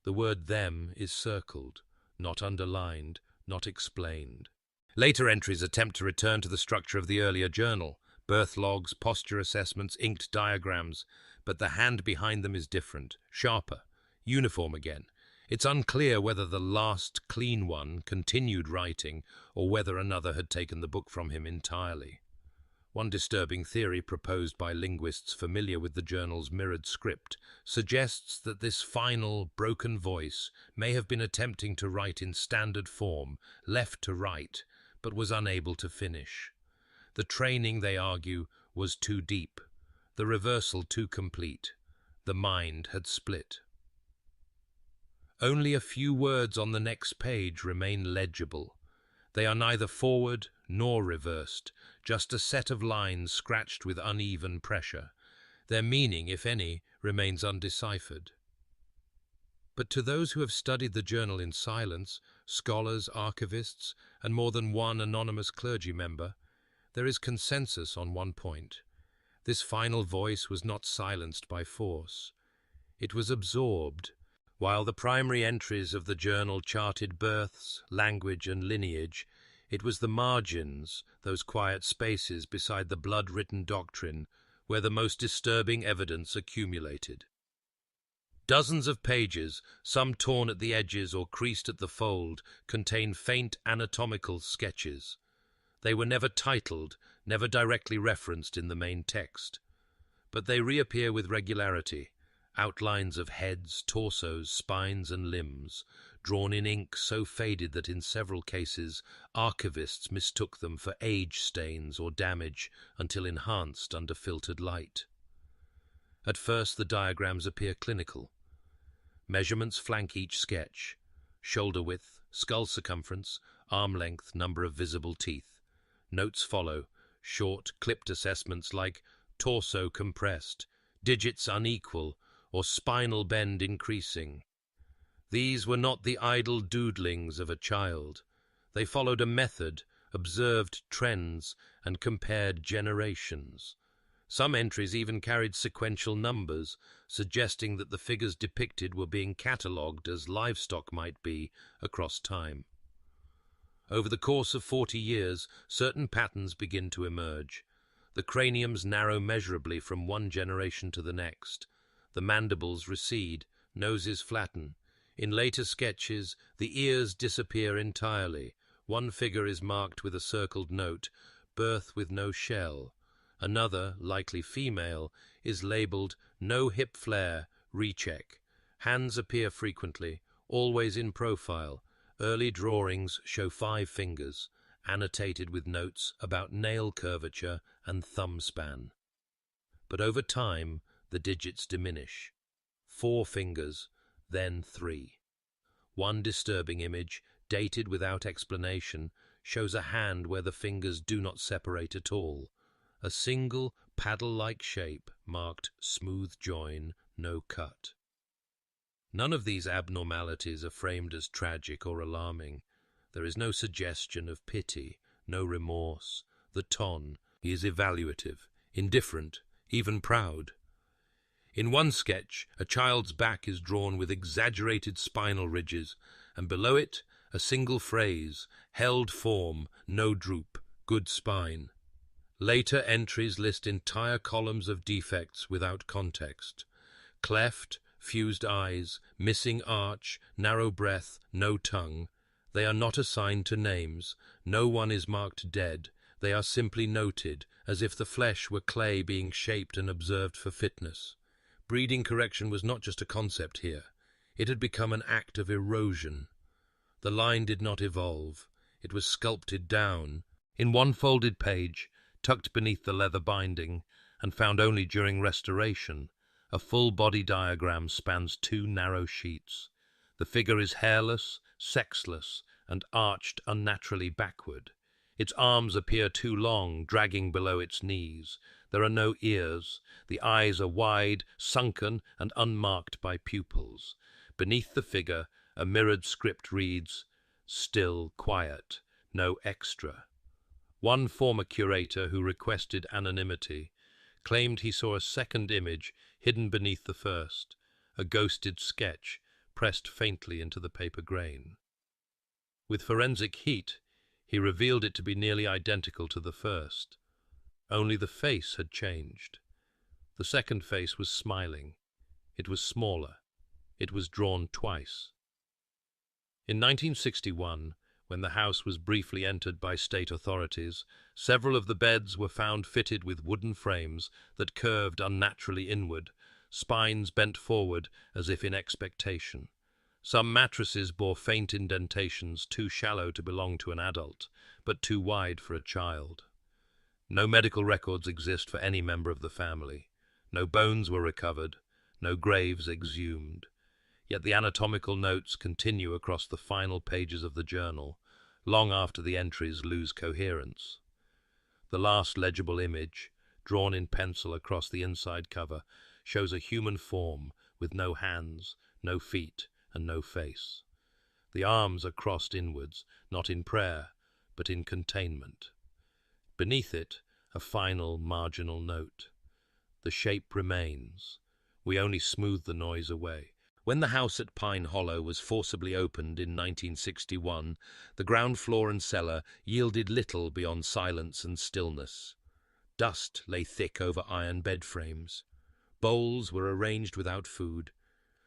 The word "them" is circled, not underlined, not explained. Later entries attempt to return to the structure of the earlier journal, birth logs, posture assessments, inked diagrams, but the hand behind them is different, sharper, uniform again. It's unclear whether the last clean one continued writing or whether another had taken the book from him entirely. One disturbing theory proposed by linguists familiar with the journal's mirrored script suggests that this final, broken voice may have been attempting to write in standard form, left to right, but was unable to finish. The training, they argue, was too deep, the reversal too complete. The mind had split. Only a few words on the next page remain legible. They are neither forward nor reversed, just a set of lines scratched with uneven pressure. Their meaning, if any, remains undeciphered. But to those who have studied the journal in silence, scholars, archivists, and more than one anonymous clergy member, there is consensus on one point. This final voice was not silenced by force. It was absorbed. While the primary entries of the journal charted births, language, and lineage, it was the margins, those quiet spaces beside the blood-written doctrine, where the most disturbing evidence accumulated. Dozens of pages, some torn at the edges or creased at the fold, contain faint anatomical sketches. They were never titled, never directly referenced in the main text. But they reappear with regularity. Outlines of heads, torsos, spines, and limbs, drawn in ink so faded that in several cases archivists mistook them for age stains or damage until enhanced under filtered light. At first the diagrams appear clinical. Measurements flank each sketch: shoulder width, skull circumference, arm length, number of visible teeth. Notes follow, short, clipped assessments like torso compressed, digits unequal, or spinal bend increasing. These were not the idle doodlings of a child. They followed a method, observed trends, and compared generations. Some entries even carried sequential numbers, suggesting that the figures depicted were being catalogued as livestock might be across time. Over the course of 40 years, certain patterns begin to emerge. The craniums narrow measurably from one generation to the next. The mandibles recede, noses flatten. In later sketches, the ears disappear entirely. One figure is marked with a circled note, "Birth with no shell." Another, likely female, is labeled "No hip flare, recheck." Hands appear frequently, always in profile. Early drawings show 5 fingers, annotated with notes about nail curvature and thumb span. But over time, the digits diminish. 4 fingers, then 3. One disturbing image, dated without explanation, shows a hand where the fingers do not separate at all. A single paddle-like shape marked "smooth join, no cut." None of these abnormalities are framed as tragic or alarming. There is no suggestion of pity, no remorse. The ton is evaluative, indifferent, even proud. In one sketch, a child's back is drawn with exaggerated spinal ridges, and below it, a single phrase, "Held form, no droop, good spine." Later entries list entire columns of defects without context. Cleft, fused eyes, missing arch, narrow breath, no tongue. They are not assigned to names. No one is marked dead. They are simply noted, as if the flesh were clay being shaped and observed for fitness. Breeding correction was not just a concept here. It had become an act of erosion. The line did not evolve. It was sculpted down, in one folded page, tucked beneath the leather binding, and found only during restoration. A full body diagram spans 2 narrow sheets. The figure is hairless, sexless, and arched unnaturally backward. Its arms appear too long, dragging below its knees. There are no ears. The eyes are wide, sunken, and unmarked by pupils. Beneath the figure, a mirrored script reads, "Still quiet, no extra." One former curator who requested anonymity claimed he saw a second image hidden beneath the first, a ghosted sketch pressed faintly into the paper grain. With forensic heat, he revealed it to be nearly identical to the first. Only the face had changed. The second face was smiling. It was smaller. It was drawn twice. In 1961, when the house was briefly entered by state authorities, several of the beds were found fitted with wooden frames that curved unnaturally inward, spines bent forward as if in expectation. Some mattresses bore faint indentations too shallow to belong to an adult, but too wide for a child. No medical records exist for any member of the family. No bones were recovered, no graves exhumed. Yet the anatomical notes continue across the final pages of the journal, long after the entries lose coherence. The last legible image, drawn in pencil across the inside cover, shows a human form with no hands, no feet, and no face. The arms are crossed inwards, not in prayer, but in containment. Beneath it, a final marginal note. The shape remains. We only smooth the noise away. When the house at Pine Hollow was forcibly opened in 1961, the ground floor and cellar yielded little beyond silence and stillness. Dust lay thick over iron bed frames. Bowls were arranged without food.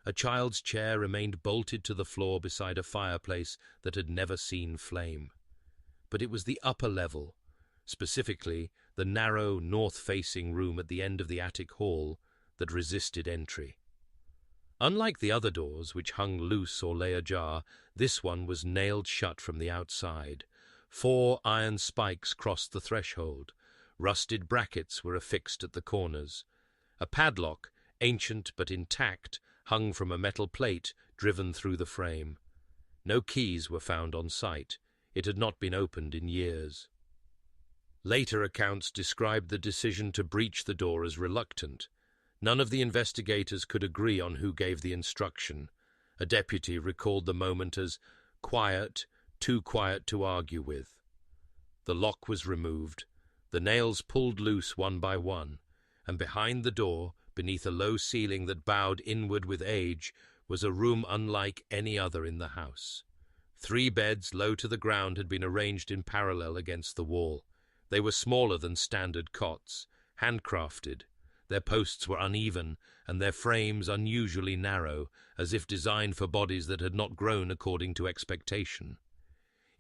A child's chair remained bolted to the floor beside a fireplace that had never seen flame. But it was the upper level, specifically the narrow north-facing room at the end of the attic hall, that resisted entry. Unlike the other doors, which hung loose or lay ajar, this one was nailed shut from the outside. 4 iron spikes crossed the threshold. Rusted brackets were affixed at the corners. A padlock, ancient but intact, hung from a metal plate driven through the frame. No keys were found on site. It had not been opened in years. Later accounts described the decision to breach the door as reluctant. None of the investigators could agree on who gave the instruction. A deputy recalled the moment as quiet, too quiet to argue with. The lock was removed, the nails pulled loose one by one, and behind the door, beneath a low ceiling that bowed inward with age, was a room unlike any other in the house. 3 beds low to the ground had been arranged in parallel against the wall. They were smaller than standard cots, handcrafted. Their posts were uneven, and their frames unusually narrow, as if designed for bodies that had not grown according to expectation.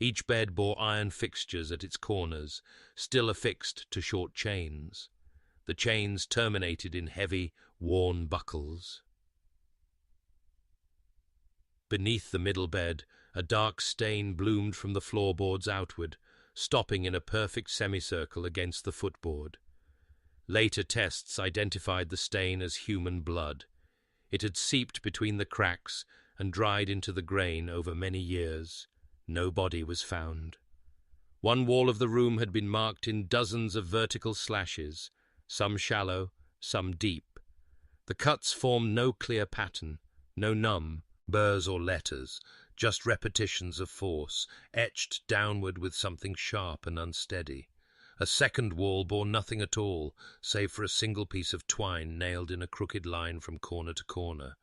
Each bed bore iron fixtures at its corners, still affixed to short chains. The chains terminated in heavy, worn buckles. Beneath the middle bed, a dark stain bloomed from the floorboards outward, stopping in a perfect semicircle against the footboard. Later tests identified the stain as human blood. It had seeped between the cracks and dried into the grain over many years. No body was found. One wall of the room had been marked in dozens of vertical slashes, some shallow, some deep. The cuts formed no clear pattern, no numbers or letters, just repetitions of force, etched downward with something sharp and unsteady. A second wall bore nothing at all, save for a single piece of twine nailed in a crooked line from corner to corner.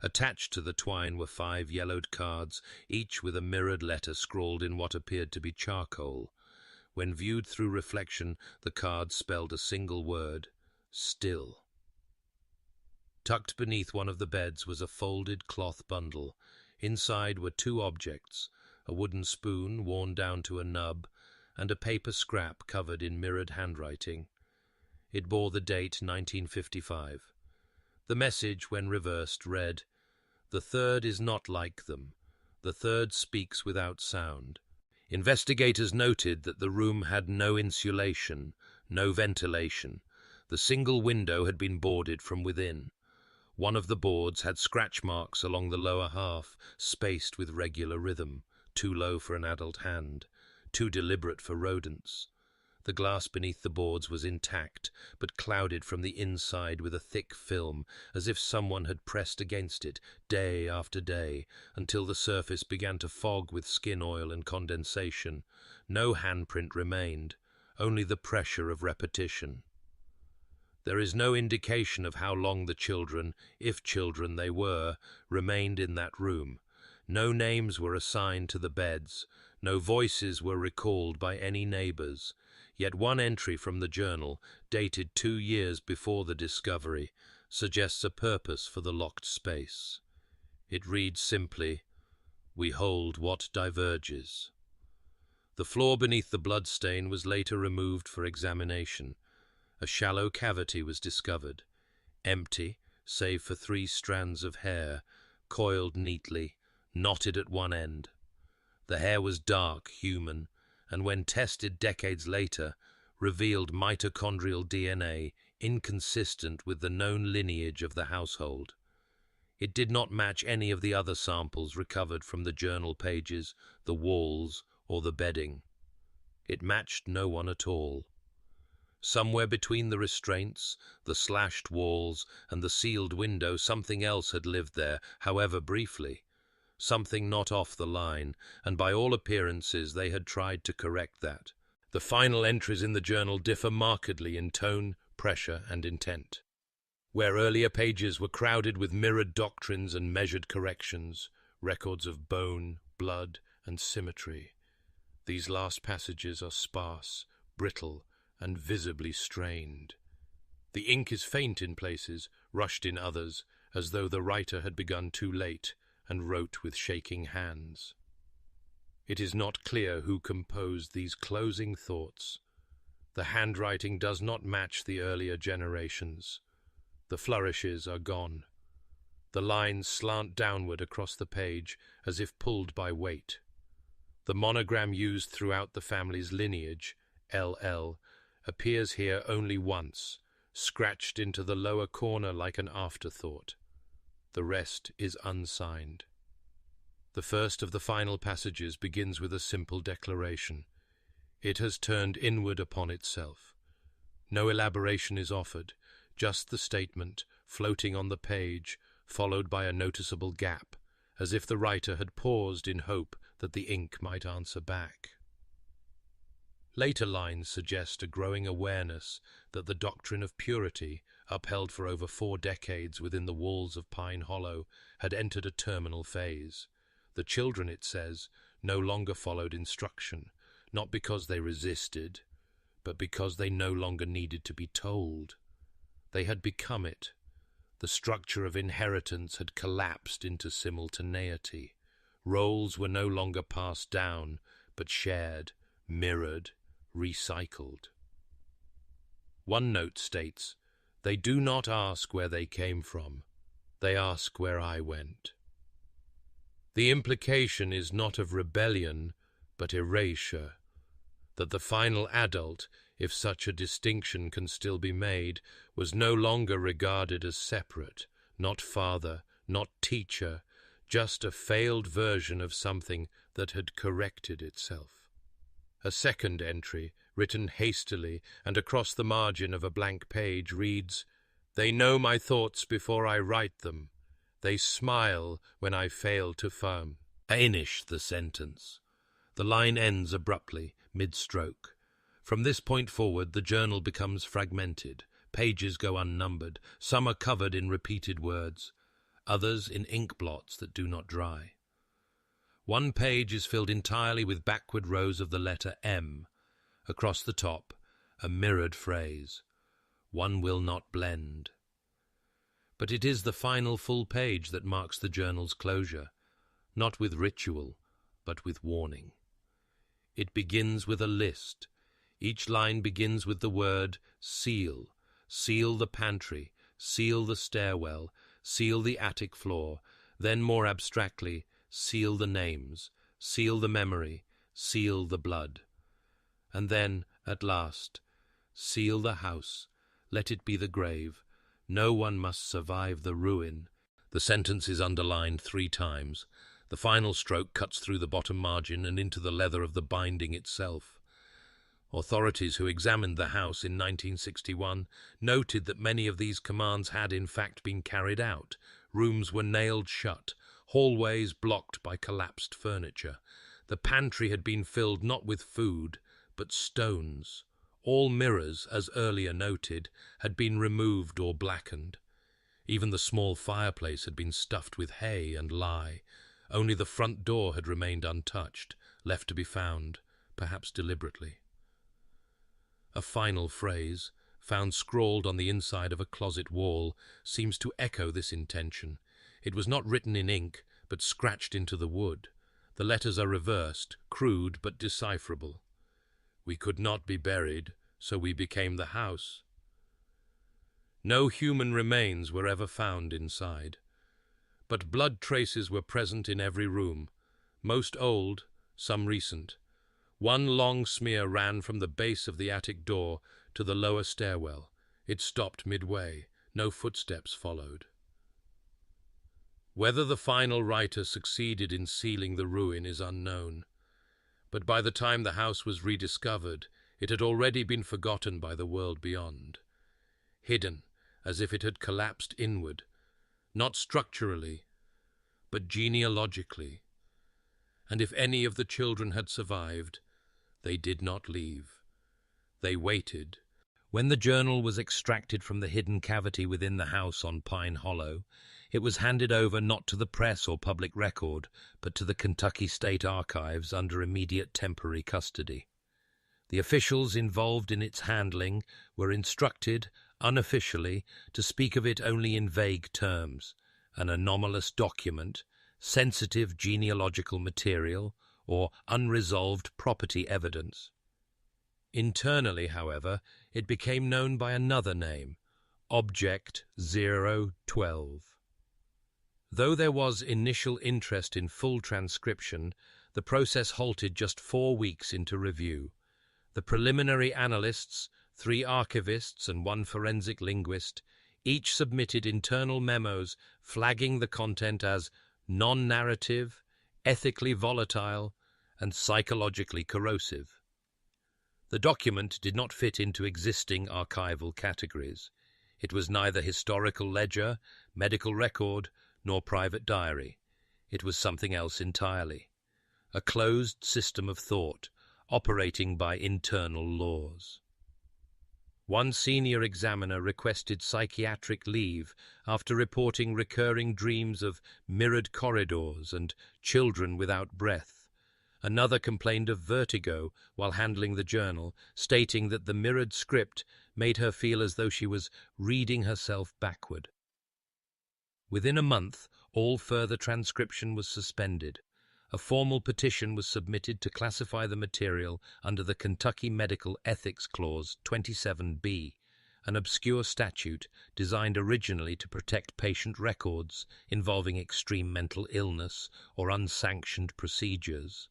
Attached to the twine were 5 yellowed cards, each with a mirrored letter scrawled in what appeared to be charcoal. When viewed through reflection, the cards spelled a single word: still. Tucked beneath one of the beds was a folded cloth bundle. Inside were 2 objects, a wooden spoon worn down to a nub, and a paper scrap covered in mirrored handwriting. It bore the date 1955. The message, when reversed, read, The third is not like them. The third speaks without sound. Investigators noted that the room had no insulation, no ventilation. The single window had been boarded from within. One of the boards had scratch marks along the lower half, spaced with regular rhythm, too low for an adult hand, too deliberate for rodents. The glass beneath the boards was intact, but clouded from the inside with a thick film, as if someone had pressed against it day after day, until the surface began to fog with skin oil and condensation. No handprint remained, only the pressure of repetition. There is no indication of how long the children, if children they were, remained in that room. No names were assigned to the beds. No voices were recalled by any neighbors. Yet one entry from the journal, dated 2 years before the discovery, suggests a purpose for the locked space. It reads simply, "We hold what diverges." The floor beneath the bloodstain was later removed for examination. A shallow cavity was discovered, empty, save for 3 strands of hair, coiled neatly, knotted at one end. The hair was dark, human, and when tested decades later, revealed mitochondrial DNA inconsistent with the known lineage of the household. It did not match any of the other samples recovered from the journal pages, the walls, or the bedding. It matched no one at all. Somewhere between the restraints, the slashed walls, and the sealed window, something else had lived there, however briefly. Something not off the line, and by all appearances they had tried to correct that. The final entries in the journal differ markedly in tone, pressure, and intent. Where earlier pages were crowded with mirrored doctrines and measured corrections, records of bone, blood, and symmetry, these last passages are sparse, brittle, and visibly strained. The ink is faint in places, rushed in others, as though the writer had begun too late and wrote with shaking hands. It is not clear who composed these closing thoughts. The handwriting does not match the earlier generations. The flourishes are gone. The lines slant downward across the page as if pulled by weight. The monogram used throughout the family's lineage, LL, appears here only once, scratched into the lower corner like an afterthought. The rest is unsigned. The first of the final passages begins with a simple declaration. It has turned inward upon itself. No elaboration is offered, just the statement, floating on the page, followed by a noticeable gap, as if the writer had paused in hope that the ink might answer back. Later lines suggest a growing awareness that the doctrine of purity, upheld for over 4 decades within the walls of Pine Hollow, had entered a terminal phase. The children, it says, no longer followed instruction, not because they resisted, but because they no longer needed to be told. They had become it. The structure of inheritance had collapsed into simultaneity. Roles were no longer passed down, but shared, mirrored, recycled. One note states, "They do not ask where they came from. They ask where I went." The implication is not of rebellion, but erasure, that the final adult, if such a distinction can still be made, was no longer regarded as separate, not father, not teacher, just a failed version of something that had corrected itself. A second entry, written hastily and across the margin of a blank page, reads, "They know my thoughts before I write them. They smile when I fail to finish the sentence." The line ends abruptly, mid-stroke. From this point forward, the journal becomes fragmented. Pages go unnumbered. Some are covered in repeated words, others in ink blots that do not dry. One page is filled entirely with backward rows of the letter M. Across the top, a mirrored phrase, "One will not blend." But it is the final full page that marks the journal's closure, not with ritual, but with warning. It begins with a list. Each line begins with the word seal. Seal the pantry, seal the stairwell, seal the attic floor, Then more abstractly, seal the names, seal the memory, seal the blood. And then, at last, seal the house, let it be the grave. No one must survive the ruin. The sentence is underlined 3 times. The final stroke cuts through the bottom margin and into the leather of the binding itself. Authorities who examined the house in 1961 noted that many of these commands had in fact been carried out. Rooms were nailed shut, hallways blocked by collapsed furniture. The pantry had been filled not with food, but stones. All mirrors, as earlier noted, had been removed or blackened. Even the small fireplace had been stuffed with hay and lye. Only the front door had remained untouched, left to be found, perhaps deliberately. A final phrase, found scrawled on the inside of a closet wall, seems to echo this intention. It was not written in ink, but scratched into the wood. The letters are reversed, crude but decipherable. We could not be buried, so we became the house. No human remains were ever found inside, but blood traces were present in every room, most old, some recent. One long smear ran from the base of the attic door to the lower stairwell. It stopped midway. No footsteps followed. Whether the final writer succeeded in sealing the ruin is unknown, but by the time the house was rediscovered, it had already been forgotten by the world beyond, hidden as if it had collapsed inward, not structurally, but genealogically. And if any of the children had survived, they did not leave. They waited. When the journal was extracted from the hidden cavity within the house on Pine Hollow, it was handed over not to the press or public record, but to the Kentucky State Archives under immediate temporary custody. The officials involved in its handling were instructed, unofficially, to speak of it only in vague terms: an anomalous document, sensitive genealogical material, or unresolved property evidence. Internally, however, it became known by another name, Object 012. Though there was initial interest in full transcription, the process halted just 4 weeks into review. The preliminary analysts, 3 archivists and 1 forensic linguist, each submitted internal memos flagging the content as non-narrative, ethically volatile, and psychologically corrosive. The document did not fit into existing archival categories. It was neither historical ledger, medical record, nor private diary. It was something else entirely. A closed system of thought, operating by internal laws. One senior examiner requested psychiatric leave after reporting recurring dreams of mirrored corridors and children without breath. Another complained of vertigo while handling the journal, stating that the mirrored script made her feel as though she was reading herself backward. Within a month, all further transcription was suspended. A formal petition was submitted to classify the material under the Kentucky Medical Ethics Clause 27B, an obscure statute designed originally to protect patient records involving extreme mental illness or unsanctioned procedures.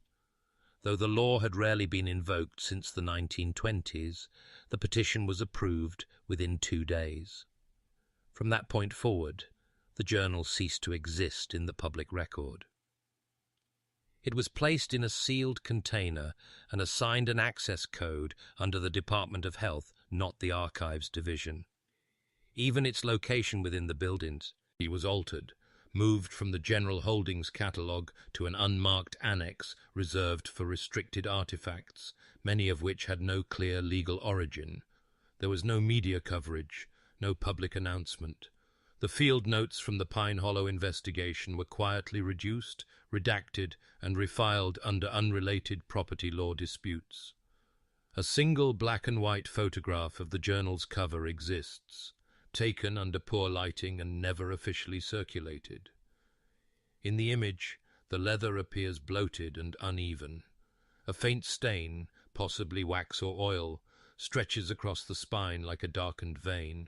Though the law had rarely been invoked since the 1920s, the petition was approved within 2 days. From that point forward, the journal ceased to exist in the public record. It was placed in a sealed container and assigned an access code under the Department of Health, not the Archives Division. Even its location within the buildings was altered, moved from the General Holdings Catalogue to an unmarked annex reserved for restricted artifacts, many of which had no clear legal origin. There was no media coverage, no public announcement. The field notes from the Pine Hollow investigation were quietly reduced, redacted, and refiled under unrelated property law disputes. A single black and white photograph of the journal's cover exists, taken under poor lighting and never officially circulated. In the image, the leather appears bloated and uneven. A faint stain, possibly wax or oil, stretches across the spine like a darkened vein.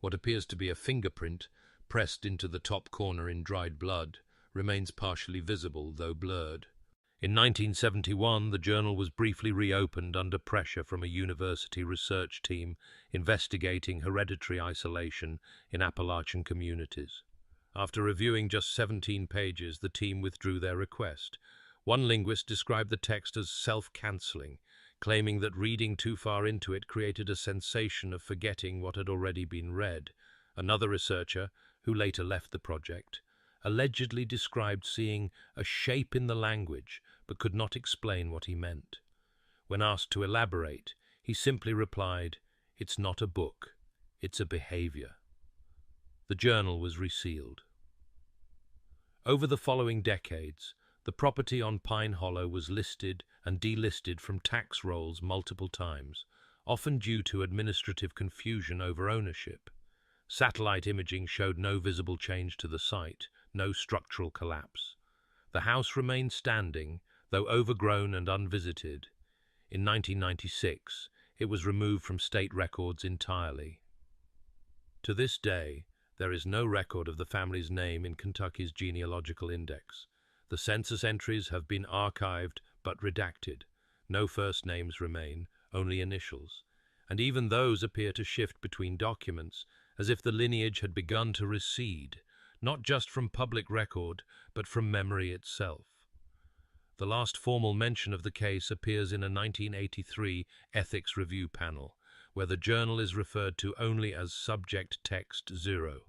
What appears to be a fingerprint pressed into the top corner in dried blood, remains partially visible, though blurred. In 1971, the journal was briefly reopened under pressure from a university research team investigating hereditary isolation in Appalachian communities. After reviewing just 17 pages, the team withdrew their request. One linguist described the text as self-cancelling, claiming that reading too far into it created a sensation of forgetting what had already been read. Another researcher, who later left the project, allegedly described seeing a shape in the language but could not explain what he meant. When asked to elaborate, he simply replied, "It's not a book, it's a behavior." The journal was resealed. Over the following decades, the property on Pine Hollow was listed and delisted from tax rolls multiple times, often due to administrative confusion over ownership. Satellite imaging showed no visible change to the site, no structural collapse. The house remained standing, though overgrown and unvisited. In 1996, it was removed from state records entirely. To this day, there is no record of the family's name in Kentucky's genealogical index. The census entries have been archived but redacted. No first names remain, only initials, and even those appear to shift between documents, as if the lineage had begun to recede, not just from public record, but from memory itself. The last formal mention of the case appears in a 1983 ethics review panel, where the journal is referred to only as Subject Text 0.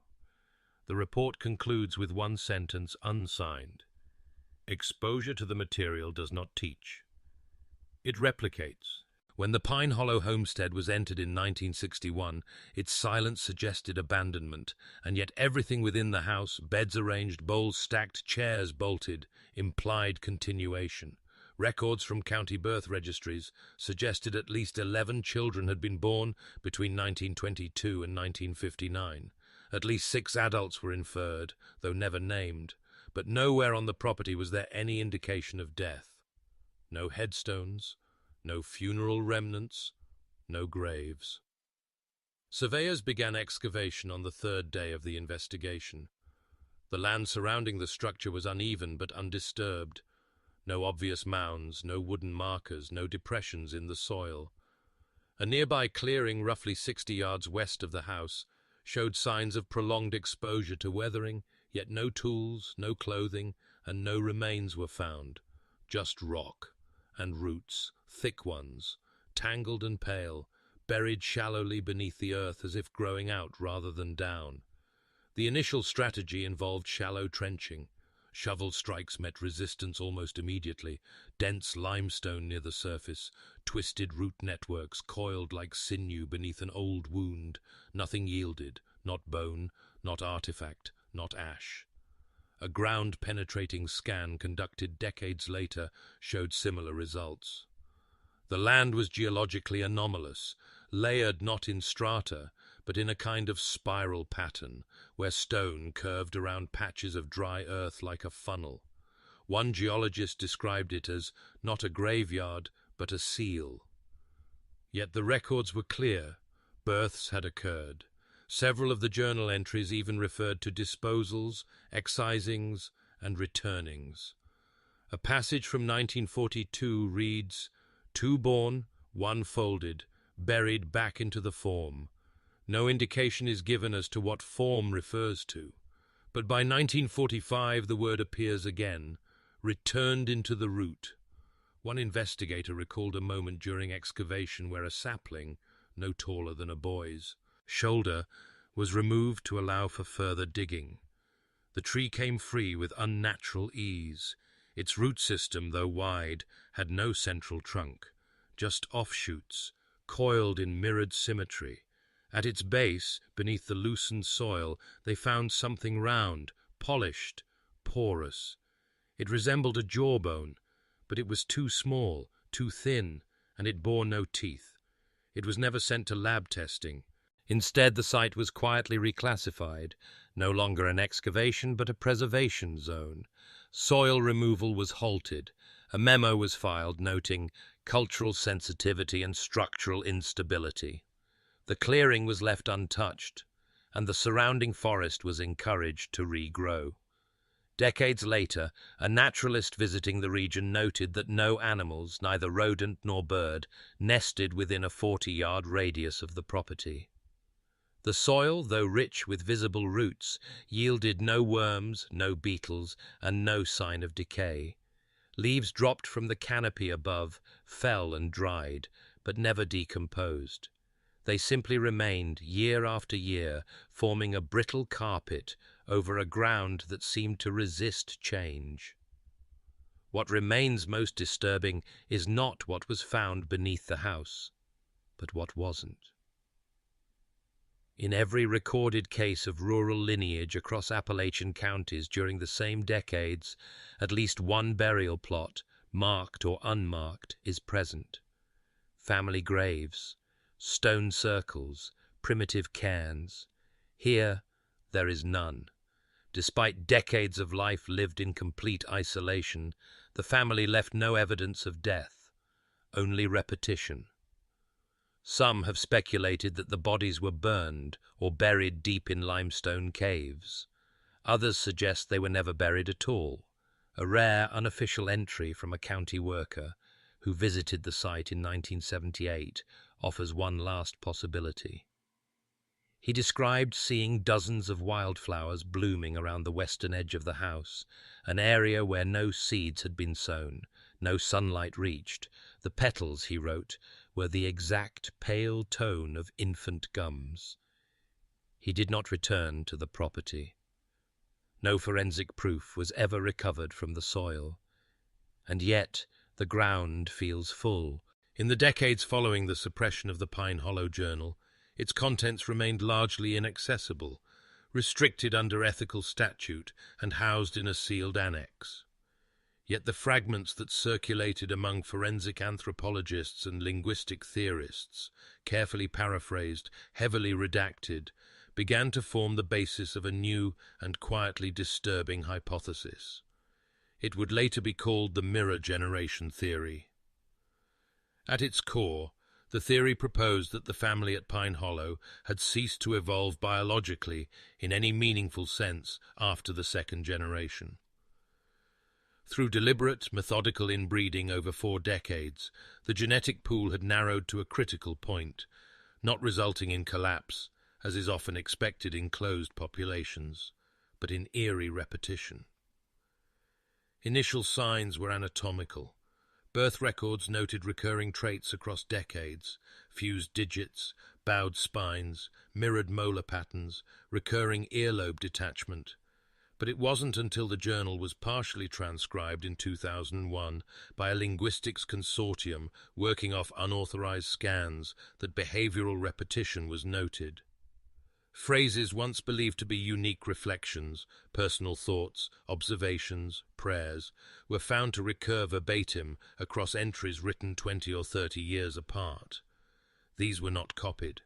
The report concludes with one sentence unsigned: "Exposure to the material does not teach. It replicates." When the Pine Hollow homestead was entered in 1961, its silence suggested abandonment, and yet everything within the house, beds arranged, bowls stacked, chairs bolted, implied continuation. Records from county birth registries suggested at least 11 children had been born between 1922 and 1959. At least 6 adults were inferred, though never named, but nowhere on the property was there any indication of death. No headstones, no funeral remnants, no graves. Surveyors began excavation on the 3rd day of the investigation. The land surrounding the structure was uneven but undisturbed. No obvious mounds, no wooden markers, no depressions in the soil. A nearby clearing roughly 60 yards west of the house showed signs of prolonged exposure to weathering, yet no tools, no clothing, and no remains were found. Just rock and roots, thick ones, tangled and pale, buried shallowly beneath the earth as if growing out rather than down. The initial strategy involved shallow trenching. Shovel strikes met resistance almost immediately. Dense limestone near the surface, twisted root networks coiled like sinew beneath an old wound. Nothing yielded, not bone, not artifact, not ash. A ground-penetrating scan conducted decades later showed similar results. The land was geologically anomalous, layered not in strata, but in a kind of spiral pattern, where stone curved around patches of dry earth like a funnel. One geologist described it as not a graveyard, but a seal. Yet the records were clear. Births had occurred. Several of the journal entries even referred to disposals, excisings, and returnings. A passage from 1942 reads, "2 born, 1 folded, buried back into the form." No indication is given as to what form refers to, but by 1945 the word appears again, returned into the root. One investigator recalled a moment during excavation where a sapling, no taller than a boy's shoulder, was removed to allow for further digging. The tree came free with unnatural ease. Its root system, though wide, had no central trunk, just offshoots, coiled in mirrored symmetry. At its base, beneath the loosened soil, they found something round, polished, porous. It resembled a jawbone, but it was too small, too thin, and it bore no teeth. It was never sent to lab testing. Instead, the site was quietly reclassified, no longer an excavation but a preservation zone. Soil removal was halted. A memo was filed noting cultural sensitivity and structural instability. The clearing was left untouched, and the surrounding forest was encouraged to regrow. Decades later, a naturalist visiting the region noted that no animals, neither rodent nor bird, nested within a 40-yard radius of the property. The soil, though rich with visible roots, yielded no worms, no beetles, and no sign of decay. Leaves dropped from the canopy above, fell and dried, but never decomposed. They simply remained year after year, forming a brittle carpet over a ground that seemed to resist change. What remains most disturbing is not what was found beneath the house, but what wasn't. In every recorded case of rural lineage across Appalachian counties during the same decades, at least one burial plot, marked or unmarked, is present. Family graves, stone circles, primitive cairns. Here, there is none. Despite decades of life lived in complete isolation, the family left no evidence of death, only repetition. Some have speculated that the bodies were burned or buried deep in limestone caves. Others suggest they were never buried at all, a rare unofficial entry from a county worker who visited the site in 1978 offers one last possibility. He described seeing dozens of wildflowers blooming around the western edge of the house, an area where no seeds had been sown, no sunlight reached. The petals, he wrote, were the exact pale tone of infant gums. He did not return to the property. No forensic proof was ever recovered from the soil. And yet the ground feels full. In the decades following the suppression of the Pine Hollow Journal, its contents remained largely inaccessible, restricted under ethical statute and housed in a sealed annex. Yet the fragments that circulated among forensic anthropologists and linguistic theorists, carefully paraphrased, heavily redacted, began to form the basis of a new and quietly disturbing hypothesis. It would later be called the mirror generation theory. At its core, the theory proposed that the family at Pine Hollow had ceased to evolve biologically in any meaningful sense after the second generation. Through deliberate, methodical inbreeding over 4 decades, the genetic pool had narrowed to a critical point, not resulting in collapse, as is often expected in closed populations, but in eerie repetition. Initial signs were anatomical. Birth records noted recurring traits across decades: fused digits, bowed spines, mirrored molar patterns, recurring earlobe detachment. But it wasn't until the journal was partially transcribed in 2001 by a linguistics consortium working off unauthorized scans that behavioral repetition was noted. Phrases once believed to be unique reflections, personal thoughts, observations, prayers, were found to recur verbatim across entries written 20 or 30 years apart. These were not copied.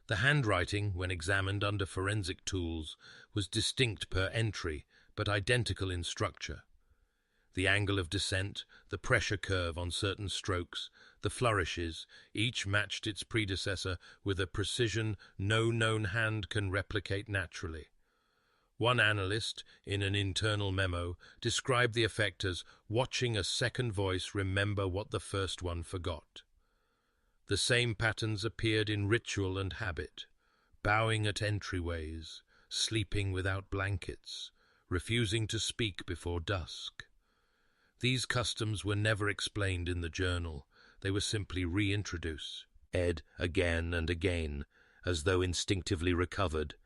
The handwriting, when examined under forensic tools, was distinct per entry, but identical in structure. The angle of descent, the pressure curve on certain strokes, the flourishes, each matched its predecessor with a precision no known hand can replicate naturally. One analyst, in an internal memo, described the effect as watching a second voice remember what the first one forgot. The same patterns appeared in ritual and habit: bowing at entryways, sleeping without blankets, refusing to speak before dusk. These customs were never explained in the journal. They were simply reintroduced, again and again, as though instinctively recovered,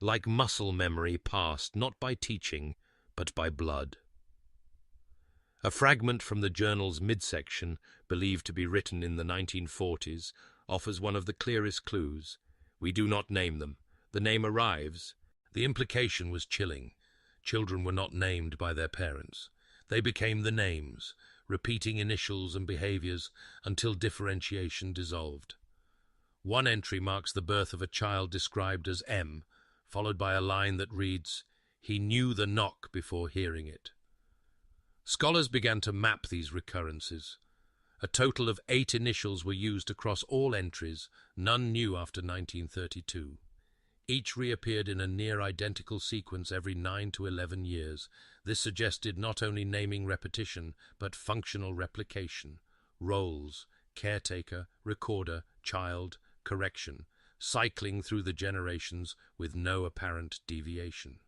like muscle memory passed not by teaching, but by blood. A fragment from the journal's midsection, believed to be written in the 1940s, offers one of the clearest clues. We do not name them. The name arrives. The implication was chilling. Children were not named by their parents. They became the names, repeating initials and behaviors until differentiation dissolved. One entry marks the birth of a child described as M, followed by a line that reads, "He knew the knock before hearing it." Scholars began to map these recurrences. A total of 8 initials were used across all entries, none new after 1932. Each reappeared in a near-identical sequence every 9 to 11 years. This suggested not only naming repetition, but functional replication. Roles: caretaker, recorder, child, correction, cycling through the generations with no apparent deviation.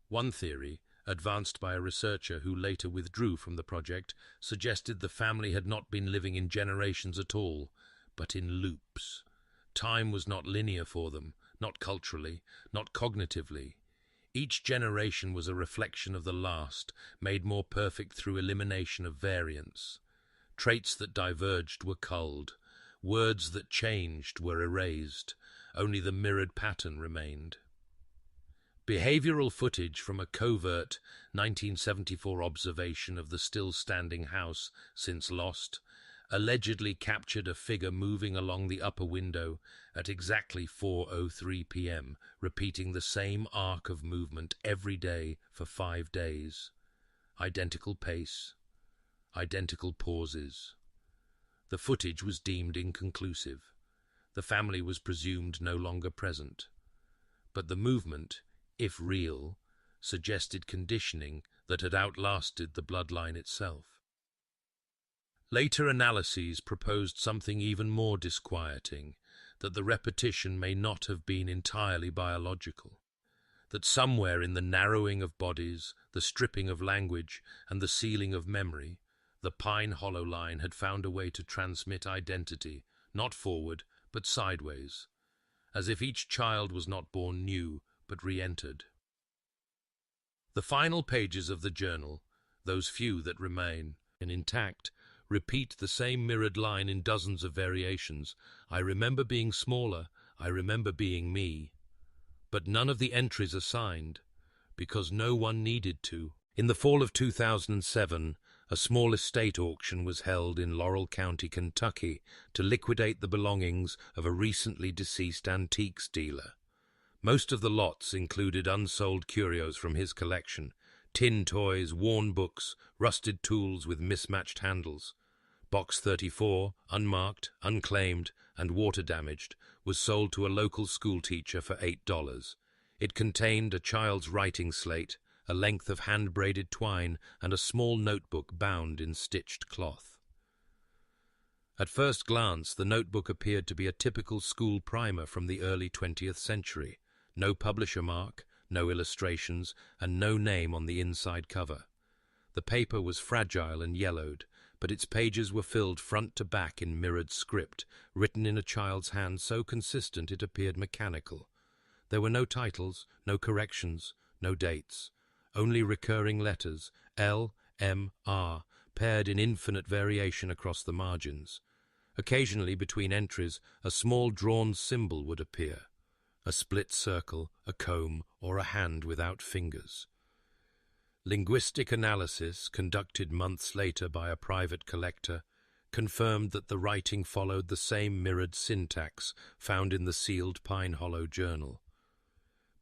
One theory, advanced by a researcher who later withdrew from the project, suggested the family had not been living in generations at all, but in loops. Time was not linear for them, not culturally, not cognitively. Each generation was a reflection of the last, made more perfect through elimination of variance. Traits that diverged were culled. Words that changed were erased. Only the mirrored pattern remained. Behavioral footage from a covert 1974 observation of the still-standing house, since lost, allegedly captured a figure moving along the upper window at exactly 4:03 p.m., repeating the same arc of movement every day for 5 days. Identical pace, identical pauses. The footage was deemed inconclusive. The family was presumed no longer present. But the movement, if real, suggested conditioning that had outlasted the bloodline itself. Later analyses proposed something even more disquieting, that the repetition may not have been entirely biological, that somewhere in the narrowing of bodies, the stripping of language, and the sealing of memory, the Pine Hollow line had found a way to transmit identity, not forward, but sideways, as if each child was not born new, but re-entered. The final pages of the journal, those few that remain, and intact, repeat the same mirrored line in dozens of variations. I remember being smaller, I remember being me. But none of the entries are signed, because no one needed to. In the fall of 2007, a small estate auction was held in Laurel County, Kentucky, to liquidate the belongings of a recently deceased antiques dealer. Most of the lots included unsold curios from his collection, tin toys, worn books, rusted tools with mismatched handles. Box 34, unmarked, unclaimed, and water-damaged, was sold to a local schoolteacher for $8. It contained a child's writing slate, a length of hand-braided twine, and a small notebook bound in stitched cloth. At first glance, the notebook appeared to be a typical school primer from the early 20th century. No publisher mark, no illustrations, and no name on the inside cover. The paper was fragile and yellowed, but its pages were filled front to back in mirrored script, written in a child's hand so consistent it appeared mechanical. There were no titles, no corrections, no dates, only recurring letters, L, M, R, paired in infinite variation across the margins. Occasionally, between entries, a small drawn symbol would appear, a split circle, a comb, or a hand without fingers. Linguistic analysis, conducted months later by a private collector, confirmed that the writing followed the same mirrored syntax found in the sealed Pine Hollow journal.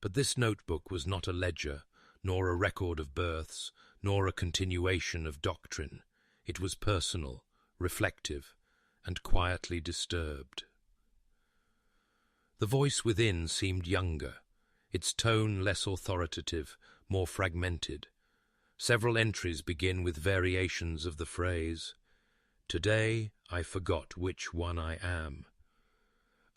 But this notebook was not a ledger, nor a record of births, nor a continuation of doctrine. It was personal, reflective, and quietly disturbed. The voice within seemed younger, its tone less authoritative, more fragmented. Several entries begin with variations of the phrase, "Today I forgot which one I am."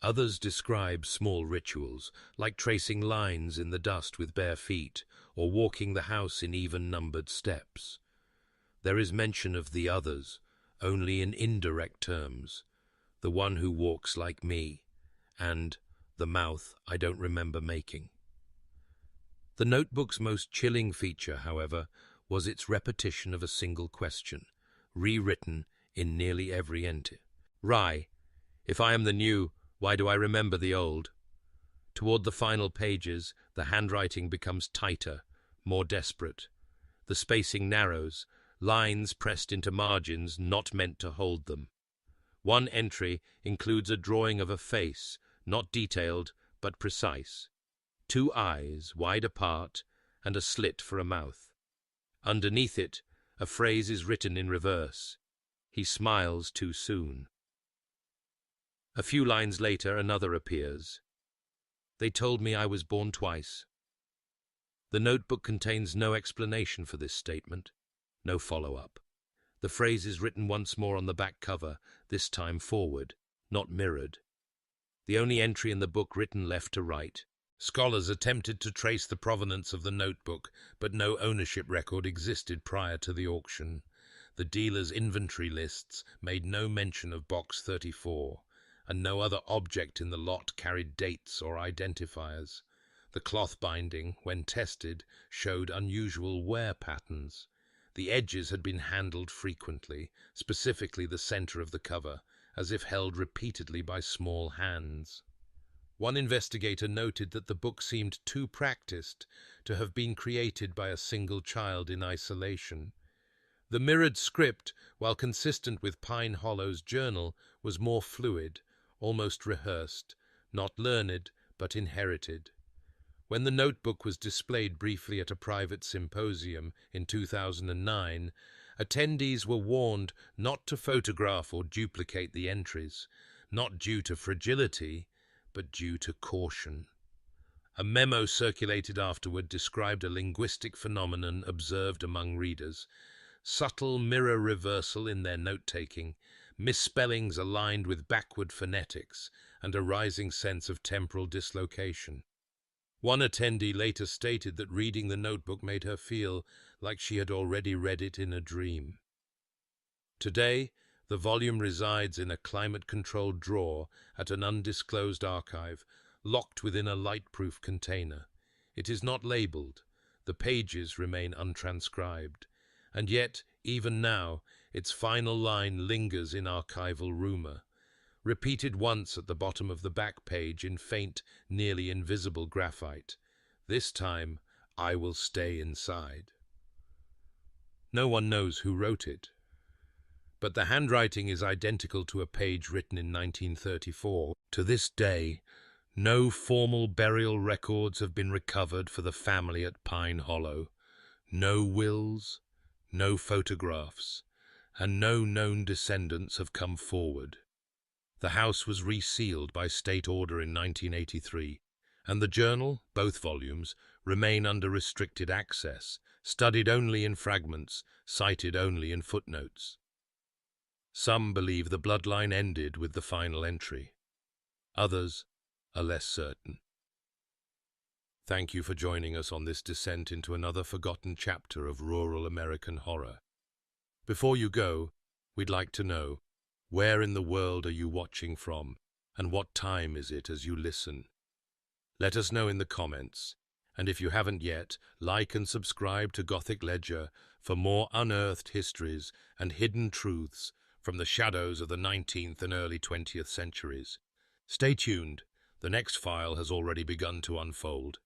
Others describe small rituals, like tracing lines in the dust with bare feet, or walking the house in even-numbered steps. There is mention of the others, only in indirect terms, the one who walks like me, and the mouth I don't remember making. The notebook's most chilling feature, however, was its repetition of a single question, rewritten in nearly every entry. Rye, if I am the new, why do I remember the old? Toward the final pages, the handwriting becomes tighter, more desperate. The spacing narrows, lines pressed into margins not meant to hold them. One entry includes a drawing of a face, not detailed, but precise. 2 eyes, wide apart, and a slit for a mouth. Underneath it, a phrase is written in reverse. He smiles too soon. A few lines later, another appears. They told me I was born twice. The notebook contains no explanation for this statement, no follow-up. The phrase is written once more on the back cover, this time forward, not mirrored. The only entry in the book written left to right. Scholars attempted to trace the provenance of the notebook, but no ownership record existed prior to the auction. The dealer's inventory lists made no mention of Box 34, and no other object in the lot carried dates or identifiers. The cloth binding, when tested, showed unusual wear patterns. The edges had been handled frequently, specifically the center of the cover, as if held repeatedly by small hands. One investigator noted that the book seemed too practiced to have been created by a single child in isolation. The mirrored script, while consistent with Pine Hollow's journal, was more fluid, almost rehearsed, not learned, but inherited. When the notebook was displayed briefly at a private symposium in 2009, attendees were warned not to photograph or duplicate the entries, not due to fragility, but due to caution. A memo circulated afterward described a linguistic phenomenon observed among readers: subtle mirror reversal in their note-taking, misspellings aligned with backward phonetics, and a rising sense of temporal dislocation. One attendee later stated that reading the notebook made her feel like she had already read it in a dream. Today, the volume resides in a climate-controlled drawer at an undisclosed archive, locked within a light-proof container. It is not labeled. The pages remain untranscribed. And yet, even now, its final line lingers in archival rumor. Repeated once at the bottom of the back page in faint, nearly invisible graphite. This time, I will stay inside. No one knows who wrote it, but the handwriting is identical to a page written in 1934. To this day, no formal burial records have been recovered for the family at Pine Hollow. No wills, no photographs, and no known descendants have come forward. The house was resealed by state order in 1983, and the journal, both volumes, remain under restricted access, studied only in fragments, cited only in footnotes. Some believe the bloodline ended with the final entry. Others are less certain. Thank you for joining us on this descent into another forgotten chapter of rural American horror. Before you go, we'd like to know, where in the world are you watching from, and what time is it as you listen? Let us know in the comments, and if you haven't yet, like and subscribe to Gothic Ledger for more unearthed histories and hidden truths from the shadows of the 19th and early 20th centuries. Stay tuned, the next file has already begun to unfold.